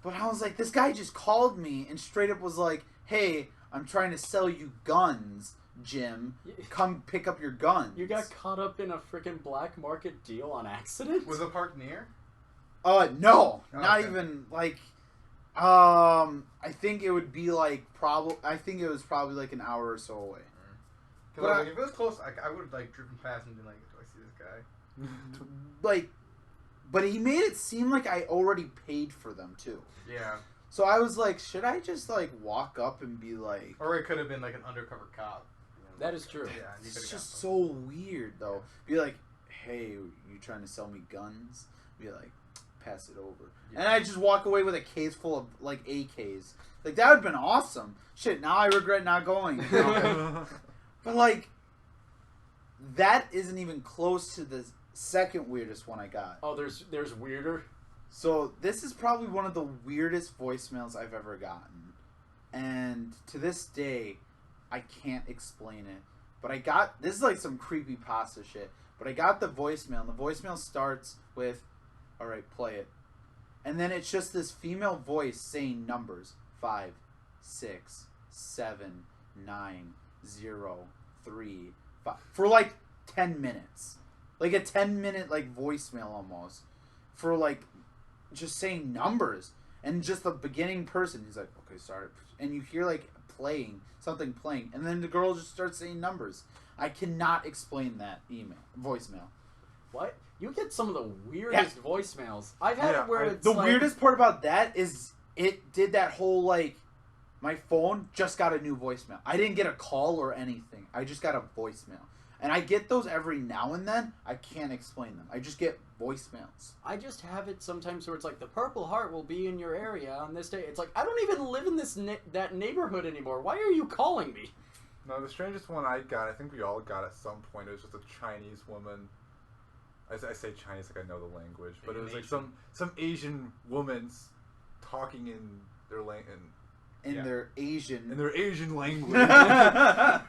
But I was like, this guy just called me and straight up was like, "Hey, I'm trying to sell you guns, Jim. Come pick up your guns." You got caught up in a freaking black market deal on accident? Was the park near? No, Oh, not okay. even like. I think it would be like I think it was probably like an hour or so away. Because But like, if it was close, I would have like driven past and been like, "Do I see this guy?" Like, but he made it seem like I already paid for them too. Yeah. So I was like, should I just like walk up and be like, Or it could have been like an undercover cop. That is true. Yeah. And you it's could've just got them. so weird though. Be like, "Hey, you trying to sell me guns?" Be like, "Pass it over." Yeah. And I just walk away with a case full of like AKs. Like that would have been awesome. Shit, now I regret not going. You know? But like, that isn't even close to the second weirdest one I got. Oh, there's weirder. So this is probably one of the weirdest voicemails I've ever gotten. And to this day, I can't explain it. But I got, this is like some creepy pasta shit. But I got the voicemail, and the voicemail starts with, "Alright, play it." And then it's just this female voice saying numbers. 5, 6, 7, 9, 0, 3, 5. For like 10 minutes. Like a 10-minute like voicemail almost. For like just saying numbers. And just the beginning person, he's like, "Okay, sorry." And you hear like something playing. And then the girl just starts saying numbers. I cannot explain that voicemail. What? You get some of the weirdest voicemails. I've had Yeah, it where it's The like, weirdest part about that is it did that whole like, my phone just got a new voicemail. I didn't get a call or anything. I just got a voicemail. And I get those every now and then. I can't explain them. I just get voicemails. I just have it sometimes where it's like the Purple Heart will be in your area on this day. It's like I don't even live in that neighborhood anymore. Why are you calling me? No, the strangest one I got, I think we all got at some point, it was just a Chinese woman. I say Chinese like I know the language, but it was like some Asian woman's talking in their language. in their Asian. In their Asian language.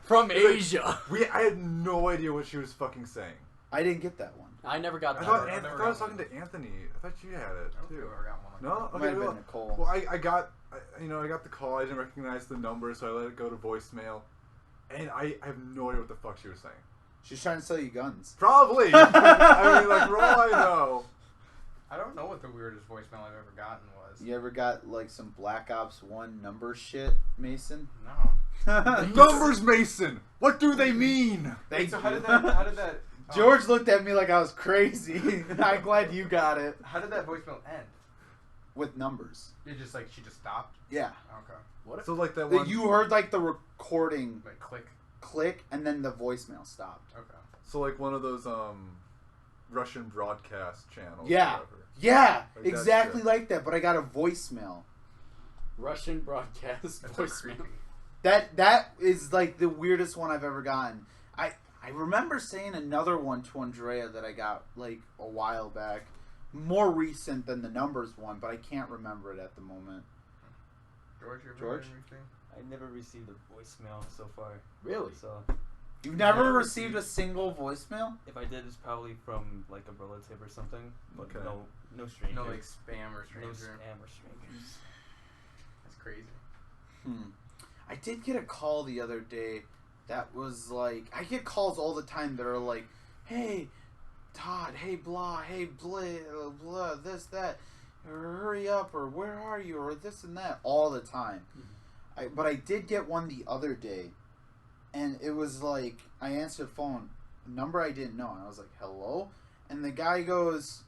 From Asia. I had no idea what she was fucking saying. I didn't get that one. I never got I that. thought, I I never thought I got was talking one. to Anthony. I thought you had it too. Never got one like No? that. Might have well, been Nicole. well, I got the call. I didn't recognize the number, so I let it go to voicemail. And I have no idea what the fuck she was saying. She's trying to sell you guns. Probably. I mean, like, for all I know. I don't know what the weirdest voicemail I've ever gotten was. You ever got like some Black Ops 1 number shit, Mason? No. Numbers, Mason. What do they mean? Thank So you. how did that George looked at me like I was crazy. I'm glad you got it. how did that voicemail end? With numbers. It just like she just stopped. Yeah. Okay. What if So, like, that one. You heard like the recording Like click. click and then the voicemail stopped. Okay. So, like, one of those, Russian broadcast channels. Yeah. Or whatever. Yeah, Like that exactly shit. like that, but I got a voicemail. Russian broadcast That's so voicemail? creepy. That is like the weirdest one I've ever gotten. I remember saying another one to Andrea that I got like a while back, more recent than the numbers one, but I can't remember it at the moment. George, you ever George? heard anything? I never received a voicemail so far. Really? So You've never Never received a single voicemail? if I did, it's probably from like a relative or something. But Okay. no stranger. No like spam or no stranger. spam or strangers. That's crazy. I did get a call the other day that was like, I get calls all the time that are like, hey, Todd, hey, blah, hey, blah, blah, this, that, or hurry up, or where are you, or this and that, all the time. But I did get one the other day, and it was like, I answered the phone, a number I didn't know, and I was like, hello? And the guy goes,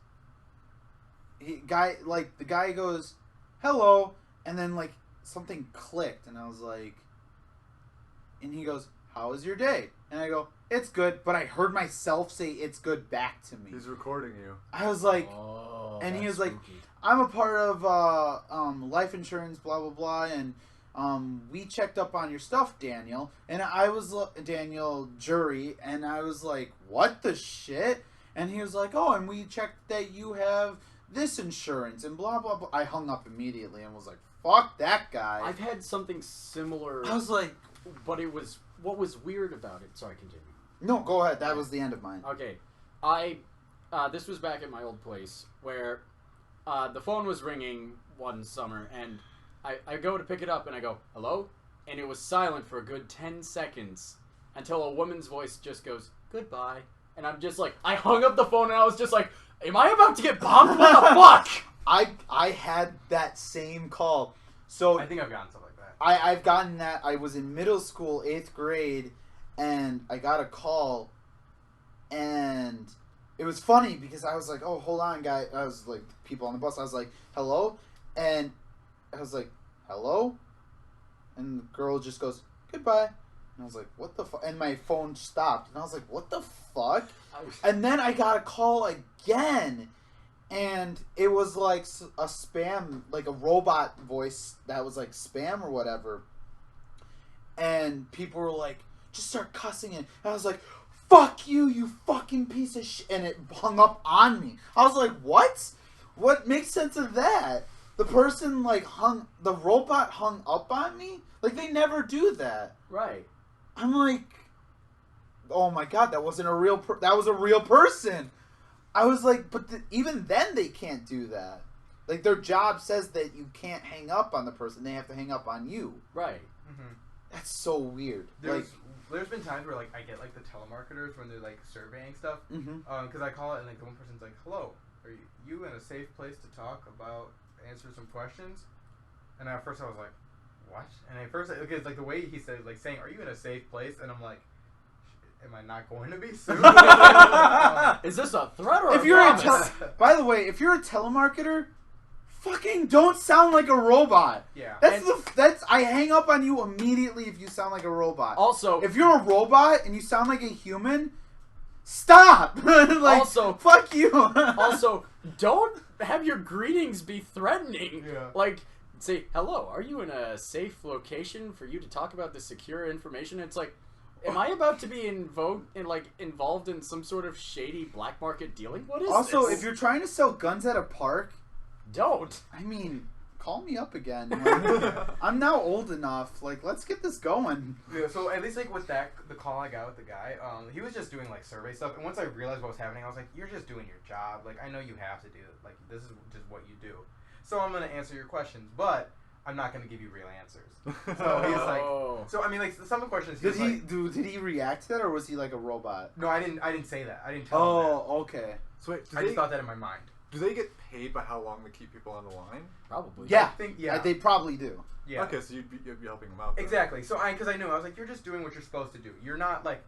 the guy goes, hello, and then like, something clicked, and I was like, and he goes, how was your day? And I go, it's good, but I heard myself say it's good back to me. He's recording you. I was like, Oh, and he that's was like, spooky. I'm a part of life insurance, blah blah blah, and we checked up on your stuff, Daniel. And I was Daniel Jury, and I was like, what the shit? And he was like, oh, and we checked that you have this insurance and blah blah blah. I hung up immediately and was like, fuck that guy. I've had something similar, I was like, but it was what was weird about it. Sorry, continue. no, go ahead. That was the end of mine. Okay, this was back at my old place where the phone was ringing one summer, and I go to pick it up and I go, hello? And it was silent for a good 10 seconds until a woman's voice just goes, goodbye. And I'm just like, I hung up the phone and I was just like, am I about to get bombed? What the fuck? I had that same call. So I think I've gotten stuff like that. I've gotten that. I was in middle school, 8th grade, and I got a call, and it was funny because I was like, oh, hold on, guy. I was like, people on the bus. I was like, hello? And I was like, hello? And the girl just goes, goodbye. And I was like, what the fuck? And my phone stopped. And I was like, what the fuck? And then I got a call again. And it was like a spam, like a robot voice that was like spam or whatever. And people were like, just start cussing it. And I was like, fuck you, you fucking piece of shit. And it hung up on me. I was like, what? What makes sense of that? The person like the robot hung up on me? Like they never do that. Right. I'm like, oh my god, that wasn't a real that was a real person. I was like, but even then they can't do that. Like their job says that you can't hang up on the person; they have to hang up on you. Right. Mm-hmm. That's so weird. There's been times where like I get like the telemarketers when they're like surveying stuff, Mm-hmm. because I call it and like the one person's like, hello, are you in a safe place to talk about answer some questions? And at first I was like, what? And at first because like the way he said like saying, are you in a safe place? And I'm like, am I not going to be soon? Is this a threat or If a you're promise? by the way, if you're a telemarketer, fucking don't sound like a robot. Yeah. That's I hang up on you immediately if you sound like a robot. Also, If you're a robot and you sound like a human, stop. Like, Also- fuck you. also, don't have your greetings be threatening. Yeah. Like, say, hello, are you in a safe location for you to talk about this secure information? It's like, am I about to be involved in some sort of shady black market dealing? What is Also, this? if you're trying to sell guns at a park, Don't. I mean, call me up again. Like, I'm now old enough. Like, let's get this going. Yeah, so at least like with that, the call I got with the guy, he was just doing like survey stuff. And once I realized what was happening, I was like, "You're just doing your job. Like, I know you have to do it. Like, this is just what you do. So I'm gonna answer your questions, but I'm not gonna give you real answers." So he's like, so I mean, like some of the questions. Did he react to that, or was he like a robot? No, I didn't say that. I didn't tell him that. Oh, okay. So wait, I just thought that in my mind. do they get paid by how long they keep people on the line? Probably. Yeah, Yeah. they probably do. Yeah. Okay, so you'd be helping them out. Then. Exactly. So because I knew, I was like, you're just doing what you're supposed to do. You're not like,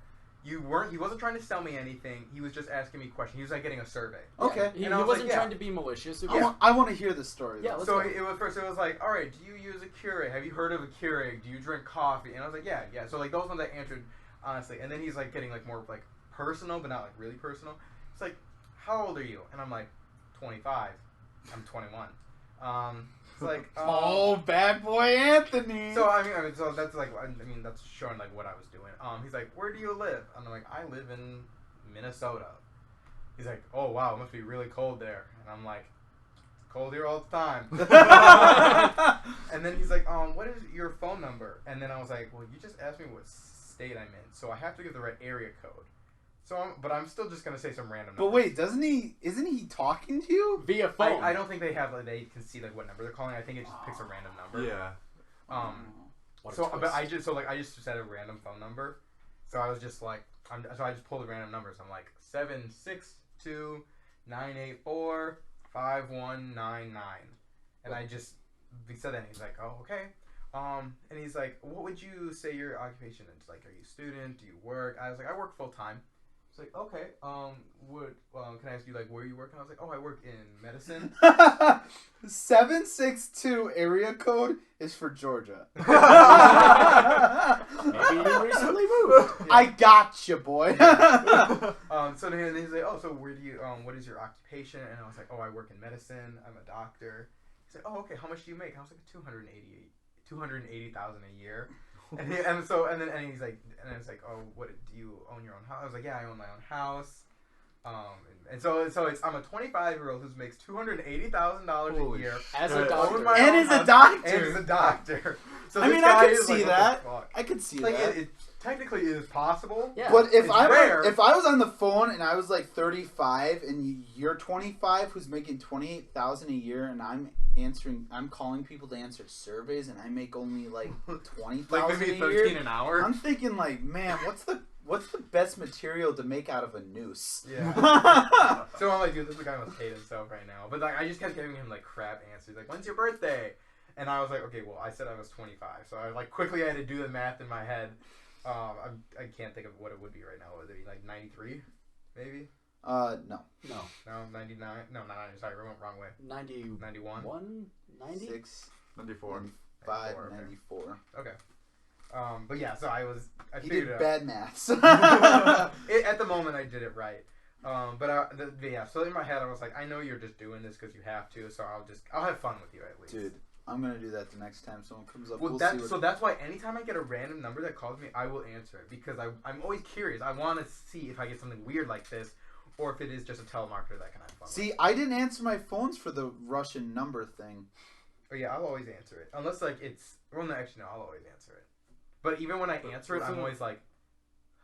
he wasn't trying to sell me anything. He was just asking me questions. He was like getting a survey. Okay. He And I was wasn't like, trying to be malicious. It I was, want, I want to hear the story. Yeah, though. let's So go. it was first. It was like, all right, do you use a Keurig? Have you heard of a Keurig? Do you drink coffee? And I was like, yeah. So like those ones I answered honestly. And then he's like getting like more like personal, but not like really personal. It's like, how old are you? And I'm like, 25. I'm 21. It's like, Oh, bad boy Anthony. So I mean, so that's like, that's showing like what I was doing. He's like, where do you live? And I'm like, I live in Minnesota. He's like, oh wow, it must be really cold there. And I'm like, it's cold here all the time. And then he's like, what is your phone number? And then I was like, well, you just asked me what state I'm in, so I have to give the right area code. So I'm still just gonna say some random number. But wait, isn't he talking to you? via phone. I don't think they have they can see like what number they're calling. I think it just picks a random number. Yeah. What a So, twist. but I just said a random phone number. So I was just like, so I just pulled a random number. So I'm like 762-984-5199, and we said that. And he's like, oh okay. And he's like, what would you say your occupation is? Like, are you a student? Do you work? I was like, I work full time. He's like, okay. Can I ask you like where you work? And I was like, oh, I work in medicine. 762 area code is for Georgia. Maybe you recently moved. I got you, boy. So then he's like, oh, so where do you, what is your occupation? And I was like, oh, I work in medicine. I'm a doctor. He's like, oh, okay. How much do you make? And I was like, $280,000 a year. And he's like, it's like, oh, what do you own your own house? I was like, yeah, I own my own house. And so I'm a 25-year-old who makes $280,000 a Holy year As a shit. doctor. own my And own is a house, doctor. And is a doctor. So I this mean, guy I could is see like, what that. the fuck? I could see Like that. it technically is possible. Yeah. But if It's I rare. if I was on the phone and I was like 35 and you're 25 who's making 28,000 a year and I'm calling people to answer surveys and I make only like 20,000 Like maybe a 13 year, an hour. I'm thinking like, man, what's the best material to make out of a noose? Yeah. So I'm like, dude, this guy must hate himself right now. But like, I just kept giving him like crap answers. Like, when's your birthday? And I was like, okay, well, I said I was 25. So I like quickly had to do the math in my head. I can't think of what it would be right now. Would it be like 93, maybe? No. No. No, 99. No, not 90. Sorry, we went wrong way. 91. 90? 6, 94. 95, okay. 94. Okay. But yeah, so I He figured did it out. bad maths. At the moment, I did it right. Yeah. So in my head, I was like, I know you're just doing this because you have to. So I'll have fun with you at least. Dude, I'm gonna do that the next time someone comes up. Well, We'll see what... that's why anytime I get a random number that calls me, I will answer it because I'm always curious. I want to see if I get something weird like this, or if it is just a telemarketer that can have fun. See, I didn't answer my phones for the Russian number thing. Oh yeah, I'll always answer it unless like it's. Well, no, actually, no, I'll always answer it. But even when I answer it, I'm always like,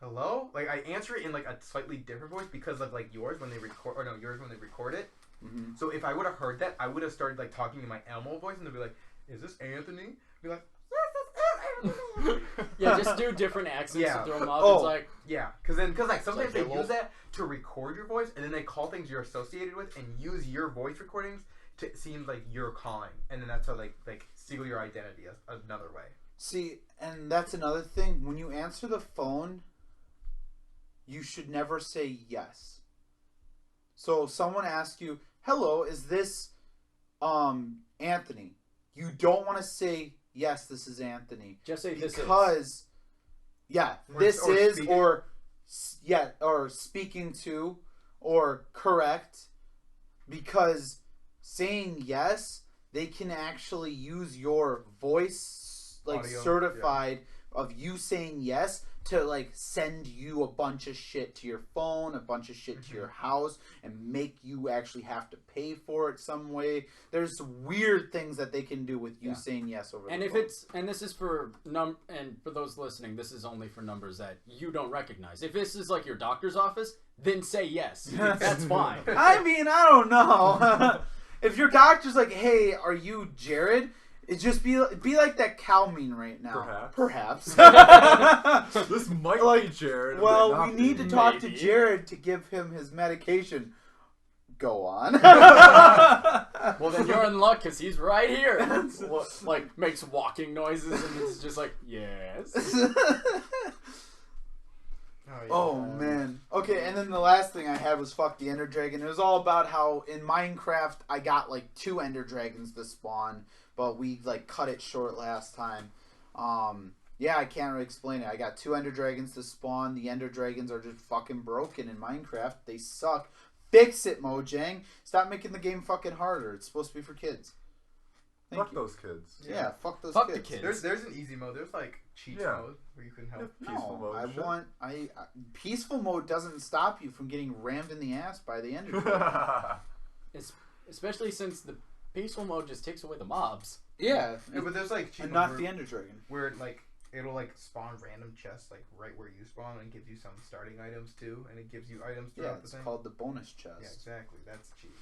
"Hello." Like I answer it in like a slightly different voice because of like yours when they record, or no, yours when they record it. Mm-hmm. So if I would have heard that, I would have started like talking in my Elmo voice, and they'd be like, "Is this Anthony?" I'd be like, "Yes, it's Anthony." Yeah, just do different accents Yeah. to throw them off. Oh. It's like, Yeah, because like sometimes like, they hello? use that to record your voice, and then they call things you're associated with and use your voice recordings to seem like you're calling, and then that's how like steal your identity another way. See, and that's another thing. When you answer the phone, you should never say yes. So if someone asks you, "Hello, is this Anthony?" You don't want to say, "Yes, this is Anthony." just say this is. Because yeah, Or- this or is speaking. or speaking to or correct, because saying yes, they can actually use your voice like Audio, certified of you saying yes to like send you a bunch of shit to your phone, a bunch of shit to your house, and make you actually have to pay for it some way. There's weird things that they can do with you saying yes over and the if phone. it's and this is for and for those listening, this is only for numbers that you don't recognize. If this is like your doctor's office, then say yes. That's fine. I mean, I don't know. If your doctor's like, "Hey, are you Jared?" It just be like that cow meme right now. Perhaps. This might be Jared. Well, we need to talk to Maybe. Jared to give him his medication. Go on. Well, then you're in luck because he's right here. Like makes walking noises and it's just like yes. Oh man. Okay, and then the last thing I had was fuck the Ender Dragon. It was all about how in Minecraft I got like 2 Ender Dragons to spawn, but we like cut it short last time. Yeah, I can't really explain it. I got 2 Ender Dragons to spawn. The Ender Dragons are just fucking broken in Minecraft. They suck. Fix it, Mojang. Stop making the game fucking harder. It's supposed to be for kids. Fuck those kids. Yeah, fuck those Fuck kids. the kids. There's an easy mode. There's like cheat mode where you can help. Peaceful mode. I shit. want peaceful mode doesn't stop you from getting rammed in the ass by the Ender Dragon. Especially since the peaceful mode just takes away the mobs. Yeah, Yeah, but there's like cheat and mode not where, the Ender Dragon. where like it'll like spawn random chests like right where you spawn and gives you some starting items too, and it gives you items Yeah, throughout it's the thing. called the bonus chest. Yeah, exactly. That's cheat.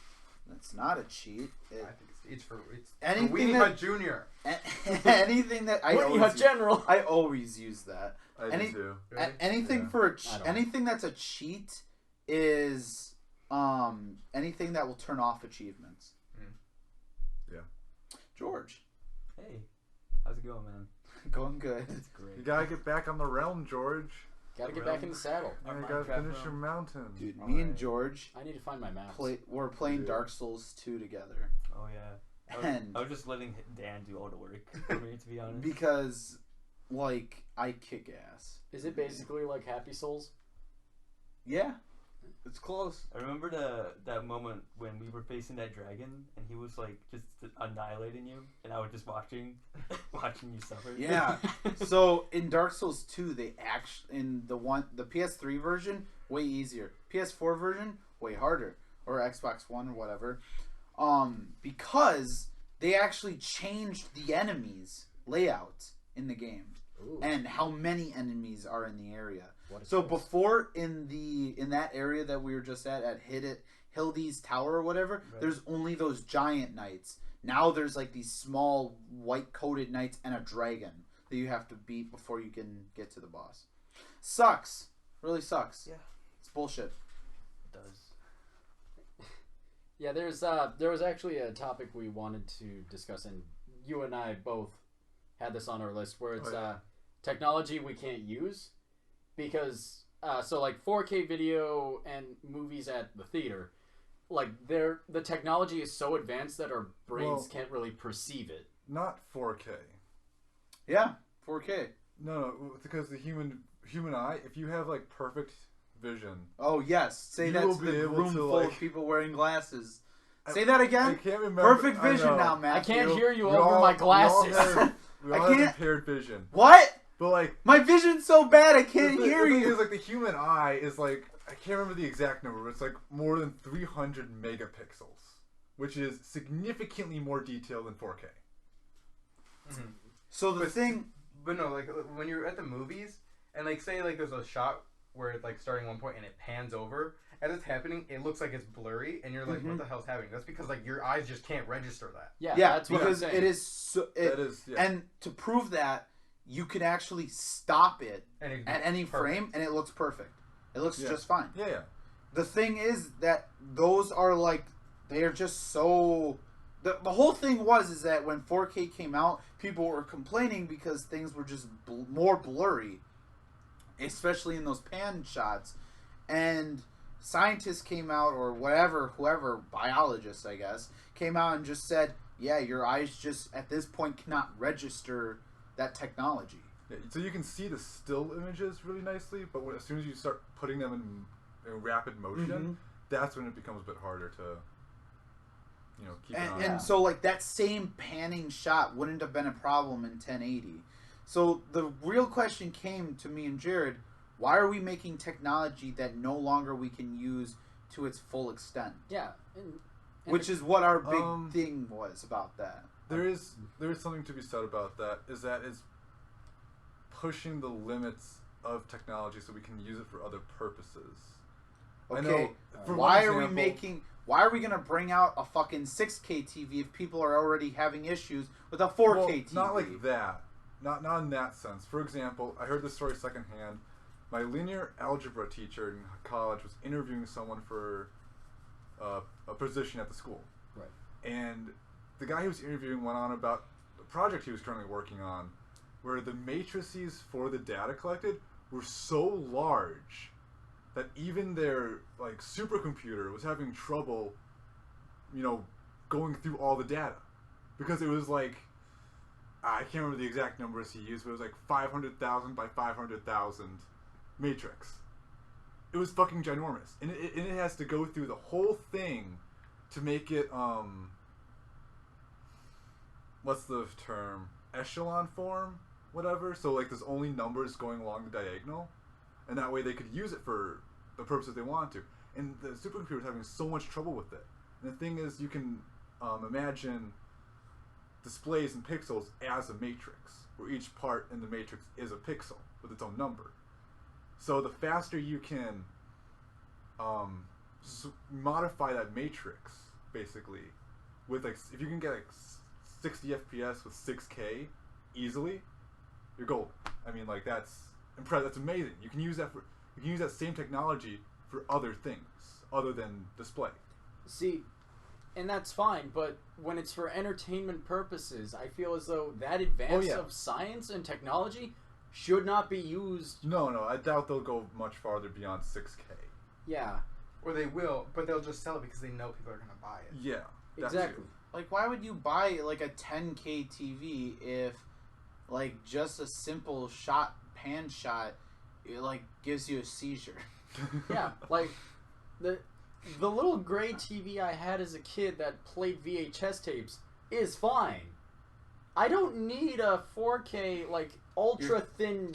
That's not a cheat. I think it's for Anything Weenie that- Hut Junior. Anything that I What, always you use, general? I always use that. I Any- do too. Really? Anything Yeah. for I don't. anything that's a cheat is anything that will turn off achievements. Yeah. George, Hey, how's it going, man? going good. It's great. You gotta get back on the realm, George. Gotta get back in the saddle. Yeah, Our you gotta Minecraft finish your realm. mountain. Dude, All me and right. George I need to find my maps. we're playing Yeah. Dark Souls 2 together. Oh yeah. And I was just letting Dan do all the work for me, to be honest. because like I kick ass. Is it basically like Happy Souls? Yeah. It's close. I remember that moment when we were facing that dragon and he was like just annihilating you, and I was just watching you suffer. Yeah. So in Dark Souls 2, they actually in the PS3 version way easier, PS4 version way harder, or Xbox One or whatever, because they actually changed the enemies layout in the game Ooh. and how many enemies are in the area. What a So choice. before in that area that we were just at Hildy's Tower or whatever, Right. there's only those giant knights. Now there's like these small white coated knights and a dragon that you have to beat before you can get to the boss. Sucks. Really sucks. Yeah. It's bullshit. It does. Yeah, there was actually a topic we wanted to discuss, and you and I both had this on our list, where it's technology we can't use because so like 4K video and movies at the theater, like the technology is so advanced that our brains can't really perceive it. Not 4K. Yeah, 4K. No, because the human eye, if you have like perfect vision, Oh yes, say You that will to be the able room to, full like- of people wearing glasses. Say that again. I can't remember. Perfect I vision know. now, I Matthew. can't hear you We over all- my we all glasses. have- We I all have can't- impaired vision, What? but like My vision's so bad I can't the hear thing you. is, like the human eye is like I can't remember the exact number, but it's like more than 300 megapixels, which is significantly more detailed than 4K. So the thing. But no, like when you're at the movies and like say like there's a shot where it's like starting one point and it pans over as it's happening, it looks like it's blurry and you're like, what the hell's happening? That's because like your eyes just can't register that. Yeah, Yeah, that's what because I'm saying. it is so. That is, yeah. And to prove that, you can actually stop it And it, at any perfect. frame, and it looks perfect. It looks Yeah. just fine. Yeah. The thing is that those are like they are just so. The whole thing is that when 4K came out, people were complaining because things were just more blurry, especially in those pan shots, and scientists came out or whoever biologists I guess came out and just said, yeah, your eyes just at this point cannot register that technology. Yeah, so you can see the still images really nicely, but as soon as you start putting them in rapid motion, that's when it becomes a bit harder to, keep an eye on. And so like that same panning shot wouldn't have been a problem in 1080. So the real question came to me and Jared: why are we making technology that no longer we can use to its full extent? Yeah. Which is what our big thing was about that. There is something to be said about that. Is that it's pushing the limits of technology so we can use it for other purposes. Okay, for why one are we example- making? Why are we gonna bring out a fucking 6K TV if people are already having issues with a 4K Well, TV? not like that. Not in that sense. For example, I heard this story secondhand. My linear algebra teacher in college was interviewing someone for a position at the school. Right. And the guy he was interviewing went on about the project he was currently working on, where the matrices for the data collected were so large that even their like supercomputer was having trouble, going through all the data, because it was like, I can't remember the exact numbers he used, but it was like 500,000 by 500,000 matrix. It was fucking ginormous, and it has to go through the whole thing to make it what's the term, echelon form, whatever. So like there's only numbers going along the diagonal, and that way they could use it for the purposes they wanted to. And the supercomputer was having so much trouble with it. And the thing is, you can imagine displays and pixels as a matrix, where each part in the matrix is a pixel with its own number. So the faster you can modify that matrix, basically, with like, if you can get like 60 FPS with 6K easily, you're golden. I mean, like that's amazing. You can use that same technology for other things other than display. See, and that's fine, but when it's for entertainment purposes, I feel as though that advance of science and technology should not be used. No, I doubt they'll go much farther beyond 6K. Yeah. Or they will, but they'll just sell it because they know people are going to buy it. Yeah, Exactly. Like, why would you buy like a 10K TV if like just a simple pan shot it like gives you a seizure? Yeah, like the little gray TV I had as a kid that played VHS tapes is fine. I don't need a 4K like ultra thin.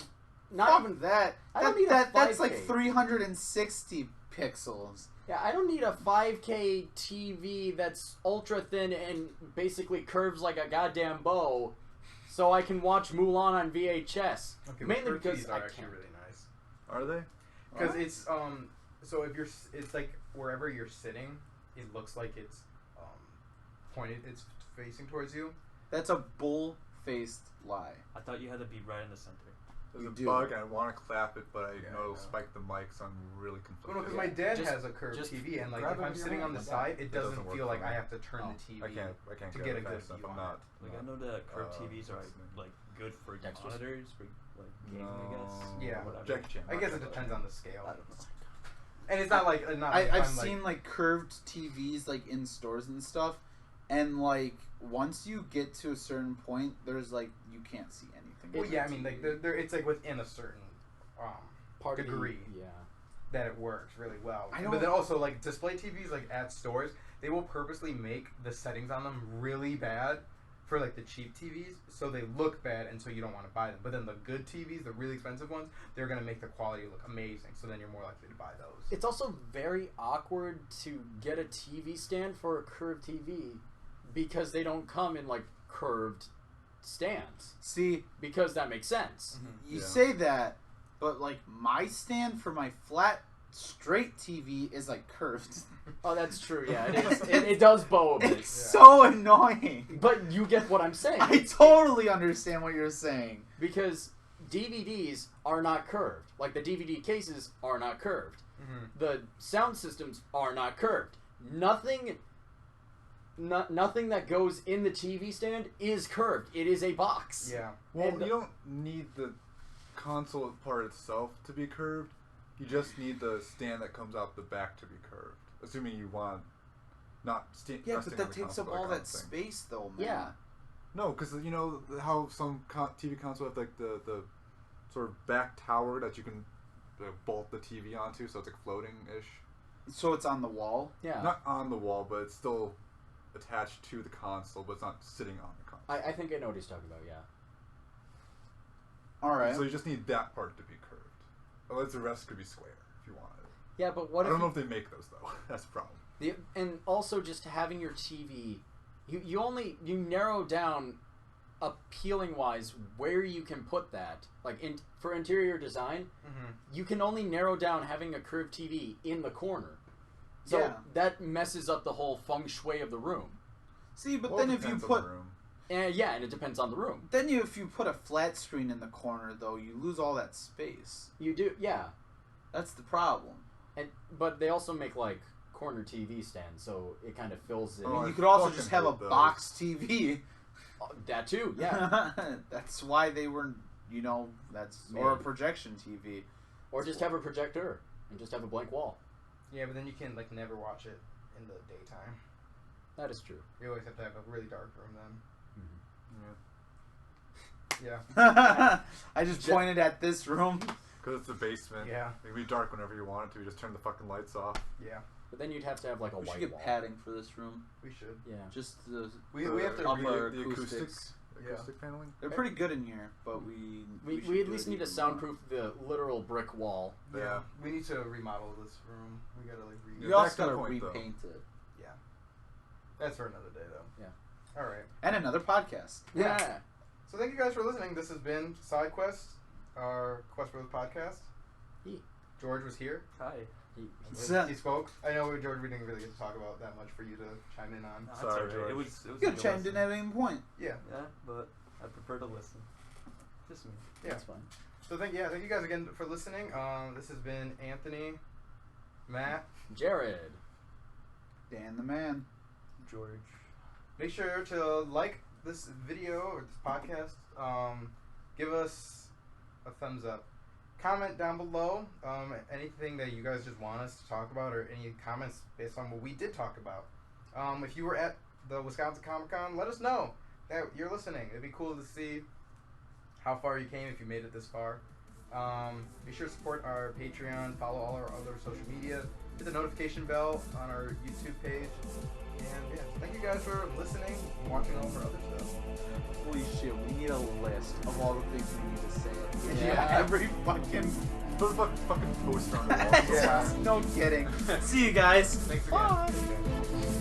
Not even that. I don't need a That's 5K. like 360 pixels. Yeah, I don't need a 5K TV that's ultra thin and basically curves like a goddamn bow, so I can watch Mulan on VHS. Okay, Mainly curved because TVs I are actually can't. really nice. Are they? Because it's so if it's like wherever you're sitting, it looks like it's pointed, it's facing towards you. That's a bull-faced lie. I thought you had to be right in the center. There's You a do. bug. I want to clap it, but I know it'll no. spike the mic, so I'm really Well, no, conflicted. because my dad Just- has a curved just TV, and like grab if it I'm with your sitting hand on the like that. side, it doesn't doesn't work feel for like me. I have to turn Oh. the TV. I can't to get get it a good fast enough. view I'm on not. Like I know that curved TVs are listening. like good for Dexterous. monitors for like gaming, I guess. Yeah. Or whatever. Jackie Chan. I guess it depends on the scale. I don't know. And it's not like I've fun, seen like curved TVs like in stores and stuff, and like once you get to a certain point, there's like you can't see anything. Well, on yeah, I the mean, like TV. it's like within a certain Part of the- degree yeah. that it works really well. I But don't- then also like display TVs like at stores, they will purposely make the settings on them really bad for like the cheap TVs, so they look bad, and so you don't want to buy them. But then the good TVs, the really expensive ones, they're gonna make the quality look amazing. So then you're more likely to buy those. It's also very awkward to get a TV stand for a curved TV because they don't come in like curved stands. See, Because that makes sense. you Yeah. say that, but like my stand for my flat straight TV is like curved. Oh, that's true. Yeah, it is. It does bow a bit. It's so annoying. But you get what I'm saying. I totally understand what you're saying. Because DVDs are not curved. Like the DVD cases are not curved. Mm-hmm. The sound systems are not curved. Nothing that goes in the TV stand is curved. It is a box. Yeah. Well, And- you don't need the console part itself to be curved. You just need the stand that comes out the back to be curved. Assuming you want not Yeah, resting but on that the takes console, up all that thing. space, though, man. Yeah. No, because you know how some TV consoles have like the sort of back tower that you can bolt the TV onto, so it's like floating-ish. So it's on the wall. Yeah. Not on the wall, but it's still attached to the console, but it's not sitting on the console. I think I know what he's talking about, yeah. All right. So you just need that part to be curved. Otherwise, the rest could be square if you wanted. Yeah, but what I if don't know if they make those though. That's the problem. and also just having your TV, you narrow down appealing wise where you can put that. Like for interior design, you can only narrow down having a curved TV in the corner. So that messes up the whole feng shui of the room. See, but Well, then it if you depends on put the room. And it depends on the room. then if you put a flat screen in the corner though, you lose all that space. You do, yeah. That's the problem. But they also make like corner TV stands, so it kind of fills it. Oh, You I could also fucking just have a hate those. box TV. That too, yeah. That's why they were, or a Made. projection TV. Or just have a projector and just have a blank wall. Yeah, but then you can like never watch it in the daytime. That is true. You always have to have a really dark room then. Yeah. Yeah. I just pointed at this room. Because it's a basement. Yeah. It can be dark whenever you want it to. You just turn the fucking lights off. Yeah. But then you'd have to have like a We should white get wall. padding for this room. We should. Yeah. Just the We have to upper the acoustics. acoustic paneling. They're pretty good in here, but we We should at do least it need to even soundproof the literal brick wall. Yeah. We need to remodel this room. We gotta like more. Yeah, You also back to the gotta point, though. repaint it. That's for another day though. Yeah. All right. And another podcast. Yeah. So thank you guys for listening. This has been Side Quest, our Quest Bros podcast. George was here. Hi. He spoke. I know, George, we didn't really get to talk about that much for you to chime in on. No, that's Sorry, alright. George. It was You a could good have chimed in listen. at any point. Yeah. Yeah, but I prefer to listen. Just me. Yeah. That's fine. So thank you guys again for listening. This has been Anthony, Matt. Jared. Dan the man. George. Make sure to like this video or this podcast. Give us a thumbs up. Comment down below anything that you guys just want us to talk about, or any comments based on what we did talk about. If you were at the Wisconsin Comic-Con, let us know that you're listening. It'd be cool to see how far you came if you made it this far. Be sure to support our Patreon, follow all our other social media, hit the notification bell on our YouTube page. And yeah, thank you guys for listening and watching all of our other stuff. Holy shit, we need a list of all the things we need to say at the end Yeah. of every fucking... Put a fucking poster on the wall. Yeah. No kidding. See you guys. Thanks again. Bye. Take care.